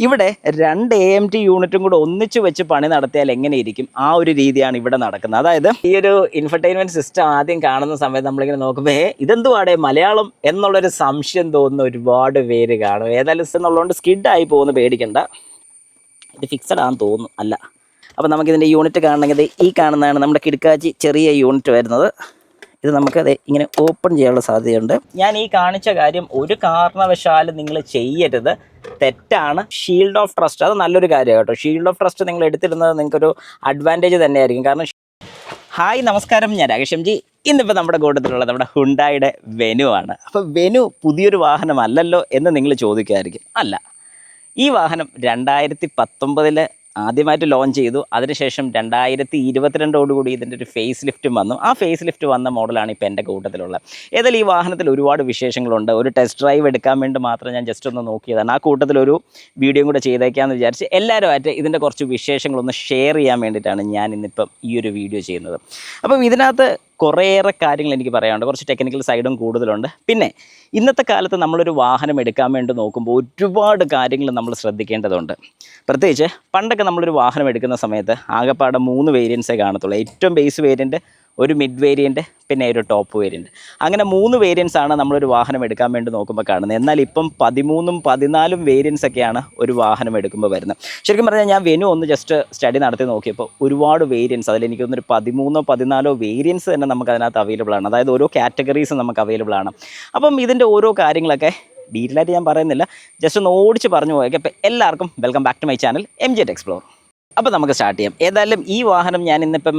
ഇവിടെ 2 AMT യൂണിറ്റും കൂടെ ഒന്നിച്ച് വെച്ച് പണി നടത്തിയാൽ എങ്ങനെയിരിക്കും ആ ഒരു രീതിയാണ് ഇവിടെ നടക്കുന്നത്. അതായത് ഈ ഒരു ഇൻഫർടൈൻമെന്റ് സിസ്റ്റം ആദ്യം കാണുന്ന സമയത്ത് നമ്മളിങ്ങനെ നോക്കുമ്പോൾ ഇതെന്തുവാടെ മലയാളം എന്നുള്ളൊരു സംശയം തോന്നുന്ന ഒരുപാട് പേര് കാണും. ഏതായാലും എന്നുള്ളതുകൊണ്ട് സ്കിഡായി പോകുന്ന പേടിക്കണ്ട, ഇത് ഫിക്സഡ് ആണെന്ന് തോന്നുന്നു. അല്ല, അപ്പോൾ നമുക്കിതിൻ്റെ യൂണിറ്റ് കാണണമെങ്കിൽ ഈ കാണുന്നതാണ് നമ്മുടെ കിടക്കാച്ചി ചെറിയ യൂണിറ്റ് വരുന്നത്. ഇത് നമുക്കത് ഇങ്ങനെ ഓപ്പൺ ചെയ്യാനുള്ള സാധ്യതയുണ്ട്. ഞാൻ ഈ കാണിച്ച കാര്യം ഒരു കാരണവശാലും നിങ്ങൾ ചെയ്യരുത്, തെറ്റാണ്. ഷീൽഡ് ഓഫ് ട്രസ്റ്റ് അത് നല്ലൊരു കാര്യമാണ് കേട്ടോ. ഷീൽഡ് ഓഫ് ട്രസ്റ്റ് നിങ്ങൾ എടുത്തിരുന്നത് നിങ്ങൾക്കൊരു അഡ്വാൻറ്റേജ് തന്നെയായിരിക്കും. കാരണം ഹായ് നമസ്കാരം, ഞാൻ രാകേഷ് ജി. ഇന്നിപ്പോൾ നമ്മുടെ കൂട്ടത്തിലുള്ള നമ്മുടെ ഹുണ്ടായുടെ വെനു ആണ്. അപ്പോൾ വെനു പുതിയൊരു വാഹനമല്ലല്ലോ എന്ന് നിങ്ങൾ ചോദിക്കുമായിരിക്കും. അല്ല, ഈ വാഹനം 2019 ആദ്യമായിട്ട് ലോഞ്ച് ചെയ്തു. അതിനുശേഷം 2022 ഇതിൻ്റെ ഒരു ഫേസ് ലിഫ്റ്റും വന്നു. ആ ഫേസ് ലിഫ്റ്റ് വന്ന മോഡലാണ് ഇപ്പോൾ എൻ്റെ കൂട്ടത്തിലുള്ളത്. ഏതായാലും ഈ വാഹനത്തിൽ ഒരുപാട് വിശേഷങ്ങളുണ്ട്. ഒരു ടെസ്റ്റ് ഡ്രൈവ് എടുക്കാൻ വേണ്ടി മാത്രം ഞാൻ ജസ്റ്റ് ഒന്ന് നോക്കിയതാണ്. ആ കൂട്ടത്തിലൊരു വീഡിയോയും കൂടെ ചെയ്തേക്കാമെന്ന് വിചാരിച്ച് എല്ലാവരുമായിട്ട് ഇതിൻ്റെ കുറച്ച് വിശേഷങ്ങളൊന്ന് ഷെയർ ചെയ്യാൻ വേണ്ടിയിട്ടാണ് ഞാൻ ഇന്നിപ്പം ഈ ഒരു വീഡിയോ ചെയ്യുന്നത്. അപ്പം ഇതിനകത്ത് കുറേയേറെ കാര്യങ്ങൾ എനിക്ക് പറയാനുണ്ട്. കുറച്ച് ടെക്നിക്കൽ സൈഡും കൂടുതലുണ്ട്. പിന്നെ ഇന്നത്തെ കാലത്ത് നമ്മളൊരു വാഹനം എടുക്കാൻ വേണ്ടി നോക്കുമ്പോൾ ഒരുപാട് കാര്യങ്ങൾ നമ്മൾ ശ്രദ്ധിക്കേണ്ടതുണ്ട്. പ്രത്യേകിച്ച് പണ്ടൊക്കെ നമ്മളൊരു വാഹനം എടുക്കുന്ന സമയത്ത് ആകെപ്പാടെ 3 വേരിയൻസേ കാണത്തുള്ളൂ. ഏറ്റവും ബേസ് വേരിയൻറ്റ്, ഒരു മിഡ് വേരിയൻറ്റ്, പിന്നെ ഒരു ടോപ്പ് വേരിയൻറ്റ്. അങ്ങനെ 3 വേരിയൻസാണ് നമ്മളൊരു വാഹനം എടുക്കാൻ വേണ്ടി നോക്കുമ്പോൾ കാണുന്നത്. എന്നാൽ ഇപ്പം 13ഉം 14ഉം വേരിയൻസൊക്കെയാണ് ഒരു വാഹനം എടുക്കുമ്പോൾ വരുന്നത്. ശരിക്കും പറഞ്ഞാൽ ഞാൻ വെനു ഒന്ന് ജസ്റ്റ് സ്റ്റഡി നടത്തി നോക്കിയപ്പോൾ ഒരുപാട് വേരിയൻസ്, അതിലെനിക്കൊന്നൊരു 13ഓ 14ഓ വേരിയൻസ് തന്നെ നമുക്ക് അതിനകത്ത് അവൈലബിൾ ആണ്. അതായത് ഓരോ കാറ്റഗറീസ് നമുക്ക് അവൈലബിൾ ആണ്. അപ്പം ഇതിൻ്റെ ഓരോ കാര്യങ്ങളൊക്കെ ഡീറ്റെയിൽ ആയിട്ട് ഞാൻ പറയുന്നില്ല, ജസ്റ്റ് ഒന്ന് ഓടിച്ച് പറഞ്ഞു പോയേക്കാം. അപ്പോൾ എല്ലാവർക്കും welcome back to my channel MJ explore. അപ്പോൾ നമുക്ക് സ്റ്റാർട്ട് ചെയ്യാം. ഏതായാലും ഈ വാഹനം ഞാൻ ഇന്നിപ്പം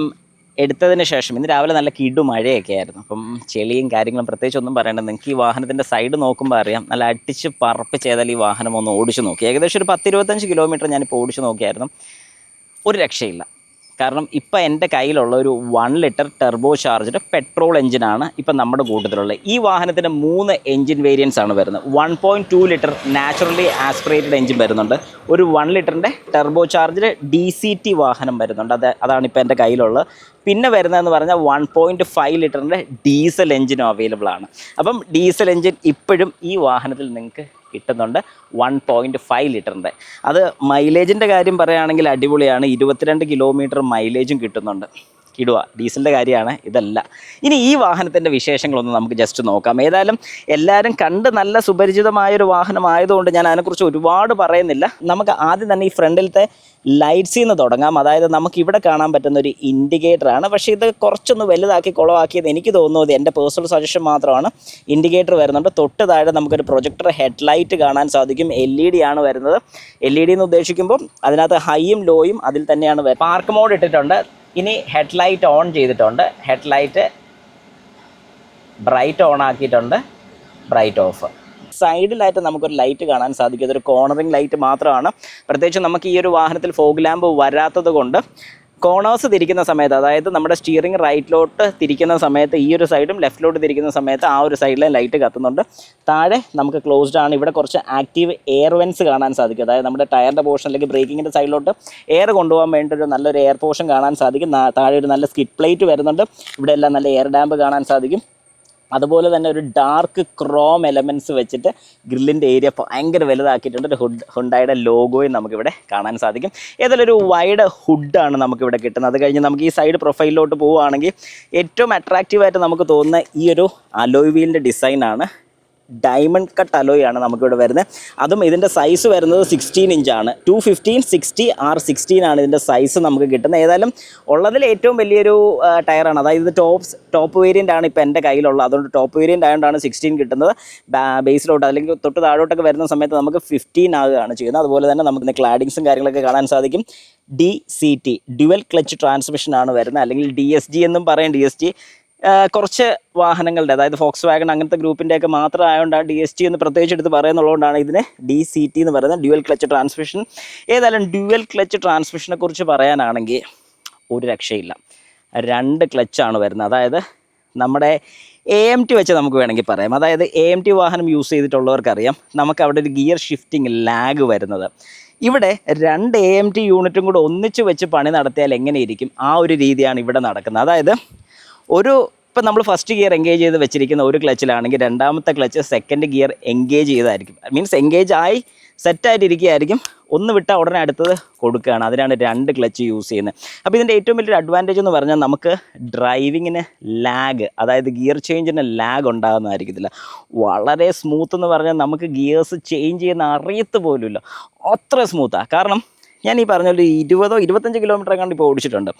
എടുത്തതിന് ശേഷം ഇന്ന് രാവിലെ നല്ല കിടു മഴയൊക്കെ ആയിരുന്നു. അപ്പം ചെളിയും കാര്യങ്ങളും പ്രത്യേകിച്ച് ഒന്നും പറയേണ്ട. നിങ്ങൾക്ക് ഈ വാഹനത്തിൻ്റെ സൈഡ് നോക്കുമ്പോൾ അറിയാം, നല്ല അടിച്ച് പറപ്പിച്ച് ഏതായാലും ഈ വാഹനം ഒന്ന് ഓടിച്ച് നോക്കി. ഏകദേശം ഒരു 10-25 കിലോമീറ്റർ ഞാനിപ്പോൾ ഓടിച്ച് നോക്കിയായിരുന്നു. ഒരു രക്ഷയില്ല. കാരണം ഇപ്പം എൻ്റെ കയ്യിലുള്ള ഒരു 1 ലിറ്റർ ടെർബോ ചാർജ്ഡ് പെട്രോൾ എഞ്ചിനാണ് ഇപ്പം നമ്മുടെ കൂട്ടത്തിലുള്ളത്. ഈ വാഹനത്തിൻ്റെ 3 എഞ്ചിൻ വേരിയൻസ് ആണ് വരുന്നത്. 1.2 ലിറ്റർ നാച്ചുറലി ആസ്പിറേറ്റഡ് എഞ്ചിൻ വരുന്നുണ്ട്. ഒരു 1 ലിറ്ററിൻ്റെ ടെർബോ ചാർജ്ഡ് DCT വാഹനം വരുന്നുണ്ട്. അതാണ് ഇപ്പോൾ എൻ്റെ കയ്യിലുള്ളത്. പിന്നെ വരുന്നതെന്ന് പറഞ്ഞാൽ 1.5 ലിറ്ററിൻ്റെ ഡീസൽ എഞ്ചിനും അവൈലബിൾ ആണ്. അപ്പം ഡീസൽ എഞ്ചിൻ ഇപ്പോഴും ഈ വാഹനത്തിൽ നിങ്ങൾക്ക് കിട്ടുന്നുണ്ട്. 1.5 ലിറ്ററിൻ്റെ. അത് മൈലേജിൻ്റെ കാര്യം പറയുകയാണെങ്കിൽ അടിപൊളിയാണ്. 22 കിലോമീറ്റർ മൈലേജും കിട്ടുന്നുണ്ട്. കിടുക ഡീസലിൻ്റെ കാര്യമാണ് ഇതല്ല. ഇനി ഈ വാഹനത്തിൻ്റെ വിശേഷങ്ങളൊന്നും നമുക്ക് ജസ്റ്റ് നോക്കാം. ഏതായാലും എല്ലാവരും കണ്ട് നല്ല സുപരിചിതമായൊരു വാഹനമായതുകൊണ്ട് ഞാൻ അതിനെക്കുറിച്ച് ഒരുപാട് പറയുന്നില്ല. നമുക്ക് ആദ്യം തന്നെ ഈ ഫ്രണ്ടിലത്തെ ലൈറ്റ്സിൽ നിന്ന് തുടങ്ങാം. അതായത് നമുക്ക് ഇവിടെ കാണാൻ പറ്റുന്ന ഒരു ഇൻഡിക്കേറ്ററാണ്. പക്ഷേ ഇത് കുറച്ചൊന്ന് വലുതാക്കി കുളവാക്കിയത് എനിക്ക് തോന്നുന്നത് എൻ്റെ പേഴ്സണൽ സജഷൻ മാത്രമാണ്. ഇൻഡിക്കേറ്റർ വരുന്നുണ്ട്. തൊട്ട് താഴെ നമുക്കൊരു പ്രൊജക്ടർ ഹെഡ്ലൈറ്റ് കാണാൻ സാധിക്കും. LED ആണ് വരുന്നത്. LED എന്ന് ഉദ്ദേശിക്കുമ്പോൾ അതിനകത്ത് ഹൈയും ലോയും അതിൽ തന്നെയാണ് വരുന്നത്. പാർക്ക് മോഡ് ഇട്ടിട്ടുണ്ട്. ഇനി ഹെഡ്ലൈറ്റ് ഓൺ ചെയ്തിട്ടുണ്ട്. ഹെഡ്ലൈറ്റ് ബ്രൈറ്റ് ഓൺ ആക്കിയിട്ടുണ്ട്, ബ്രൈറ്റ് ഓഫ്. സൈഡിലായിട്ട് നമുക്കൊരു ലൈറ്റ് കാണാൻ സാധിക്കും. ഇതൊരു കോർണറിങ് ലൈറ്റ് മാത്രമാണ്. പ്രത്യേകിച്ച് നമുക്ക് ഈ ഒരു വാഹനത്തിൽ ഫോഗ് ലാമ്പ് വരാത്തത് കൊണ്ട് കോർണേഴ്സ് തിരിക്കുന്ന സമയത്ത്, അതായത് നമ്മുടെ സ്റ്റിയറിംഗ് റൈറ്റിലോട്ട് തിരിക്കുന്ന സമയത്ത് ഈ ഒരു സൈഡും ലെഫ്റ്റിലോട്ട് തിരിക്കുന്ന സമയത്ത് ആ ഒരു സൈഡിലെ ലൈറ്റ് കത്തുന്നുണ്ട്. താഴെ നമുക്ക് ക്ലോസ്ഡ് ആണ്. ഇവിടെ കുറച്ച് ആക്റ്റീവ് എയർ വെൻസ് കാണാൻ സാധിക്കും. അതായത് നമ്മുടെ ടയറിൻ്റെ പോർഷൻ അല്ലെങ്കിൽ ബ്രേക്കിങ്ങിൻ്റെ സൈഡിലോട്ട് എയർ കൊണ്ടുപോകാൻ വേണ്ടി ഒരു നല്ലൊരു എയർ പോർഷൻ കാണാൻ സാധിക്കും. താഴെ ഒരു നല്ല സ്കിഡ് പ്ലേറ്റ് വരുന്നുണ്ട്. ഇവിടെ എല്ലാം നല്ല എയർ ഡാമ്പ് കാണാൻ സാധിക്കും. അതുപോലെ തന്നെ ഒരു ഡാർക്ക് ക്രോം എലമെൻറ്റ്സ് വെച്ചിട്ട് ഗ്രില്ലിൻ്റെ ഏരിയ ഭയങ്കര വലുതാക്കിയിട്ടുണ്ട്. ഒരു ഹുണ്ടായുടെ ലോഗോയും നമുക്കിവിടെ കാണാൻ സാധിക്കും. ഏതായാലും ഒരു വൈഡ് ഹുഡാണ് നമുക്കിവിടെ കിട്ടുന്നത്. അത് കഴിഞ്ഞ് നമുക്ക് ഈ സൈഡ് പ്രൊഫൈലിലോട്ട് പോവുകയാണെങ്കിൽ ഏറ്റവും അട്രാക്റ്റീവായിട്ട് നമുക്ക് തോന്നുന്ന ഈ ഒരു അലോയ് വീലിൻ്റെ ഡിസൈനാണ്. ഡയമണ്ട് കട്ട് അലോയാണ് നമുക്കിവിടെ വരുന്നത്. അതും ഇതിൻ്റെ സൈസ് വരുന്നത് 16 ഇഞ്ചാണ്. 215, 60 R16 ആണ് ഇതിൻ്റെ സൈസ് നമുക്ക് കിട്ടുന്നത്. ഏതായാലും ഉള്ളതിൽ ഏറ്റവും വലിയൊരു ടയറാണ്. അതായത് ഇത് ടോപ്പ് വേരിയൻ്റ് ആണ് ഇപ്പോൾ എൻ്റെ കയ്യിലുള്ളത്. അതുകൊണ്ട് ടോപ്പ് വേരിയൻ്റ് ആയതുകൊണ്ടാണ് 16 കിട്ടുന്നത്. ബേസിലോട്ട് അല്ലെങ്കിൽ തൊട്ട് താഴോട്ടൊക്കെ വരുന്ന സമയത്ത് നമുക്ക് 15 ആകുകയാണ് ചെയ്യുന്നത്. അതുപോലെ തന്നെ നമുക്ക് ക്ലാഡിങ്സും കാര്യങ്ങളൊക്കെ കാണാൻ സാധിക്കും. DCT ഡ്യുവൽ ക്ലച്ച് ട്രാൻസ്മിഷനാണ് വരുന്നത്, അല്ലെങ്കിൽ DSG എന്നും പറയും. DSG കുറച്ച് വാഹനങ്ങളുടെ, അതായത് ഫോക്സ് വാഗൺ അങ്ങനത്തെ ഗ്രൂപ്പിൻ്റെയൊക്കെ മാത്രം ആയതുകൊണ്ടാണ് DSG എന്ന് പ്രത്യേകിച്ച് എടുത്ത് പറയുന്നുള്ളതുകൊണ്ടാണ് ഇതിന് DCT എന്ന് പറയുന്നത്, ഡ്യുവൽ ക്ലച്ച് ട്രാൻസ്മിഷൻ. ഏതായാലും ഡ്യുവൽ ക്ലച്ച് ട്രാൻസ്മിഷനെ കുറിച്ച് പറയാനാണെങ്കിൽ ഒരു രക്ഷയില്ല. 2 ക്ലച്ചാണ് വരുന്നത്. അതായത് നമ്മുടെ AMT വെച്ച് നമുക്ക് വേണമെങ്കിൽ പറയാം. അതായത് AMT വാഹനം യൂസ് ചെയ്തിട്ടുള്ളവർക്കറിയാം നമുക്ക് അവിടെ ഒരു ഗിയർ ഷിഫ്റ്റിംഗ് ലാഗ് വരുന്നത്. ഇവിടെ 2 AMT യൂണിറ്റും കൂടെ ഒന്നിച്ച് വെച്ച് പണി നടത്തിയാൽ എങ്ങനെയിരിക്കും ആ ഒരു രീതിയാണ് ഇവിടെ നടക്കുന്നത്. അതായത് ഇപ്പം നമ്മൾ ഫസ്റ്റ് ഗിയർ എൻഗേജ് ചെയ്ത് വെച്ചിരിക്കുന്ന ഒരു ക്ലച്ചിലാണെങ്കിൽ രണ്ടാമത്തെ ക്ലച്ച് സെക്കൻഡ് ഗിയർ എൻഗേജ് ചെയ്തായിരിക്കും. മീൻസ് എൻഗേജ് ആയി സെറ്റായിട്ടിരിക്കുകയായിരിക്കും. ഒന്ന് വിട്ടാൽ ഉടനെ അടുത്തത് കൊടുക്കുകയാണ്. അതിനാണ് 2 ക്ലച്ച് യൂസ് ചെയ്യുന്നത്. അപ്പോൾ ഇതിൻ്റെ ഏറ്റവും വലിയൊരു അഡ്വാൻറ്റേജ് എന്ന് പറഞ്ഞാൽ നമുക്ക് ഡ്രൈവിങ്ങിന് ലാഗ്, അതായത് ഗിയർ ചേഞ്ചിന് ലാഗ് ഉണ്ടാകുന്നതായിരിക്കത്തില്ല. വളരെ സ്മൂത്ത് എന്ന് പറഞ്ഞാൽ നമുക്ക് ഗിയേഴ്സ് ചേഞ്ച് ചെയ്യുന്ന അറിയത്ത് പോലുമില്ല, അത്ര സ്മൂത്താണ്. കാരണം ഞാൻ ഈ പറഞ്ഞ ഒരു 20-25 കിലോമീറ്റർ കണ്ട് ഇപ്പോൾ ഓടിച്ചിട്ടുണ്ട്.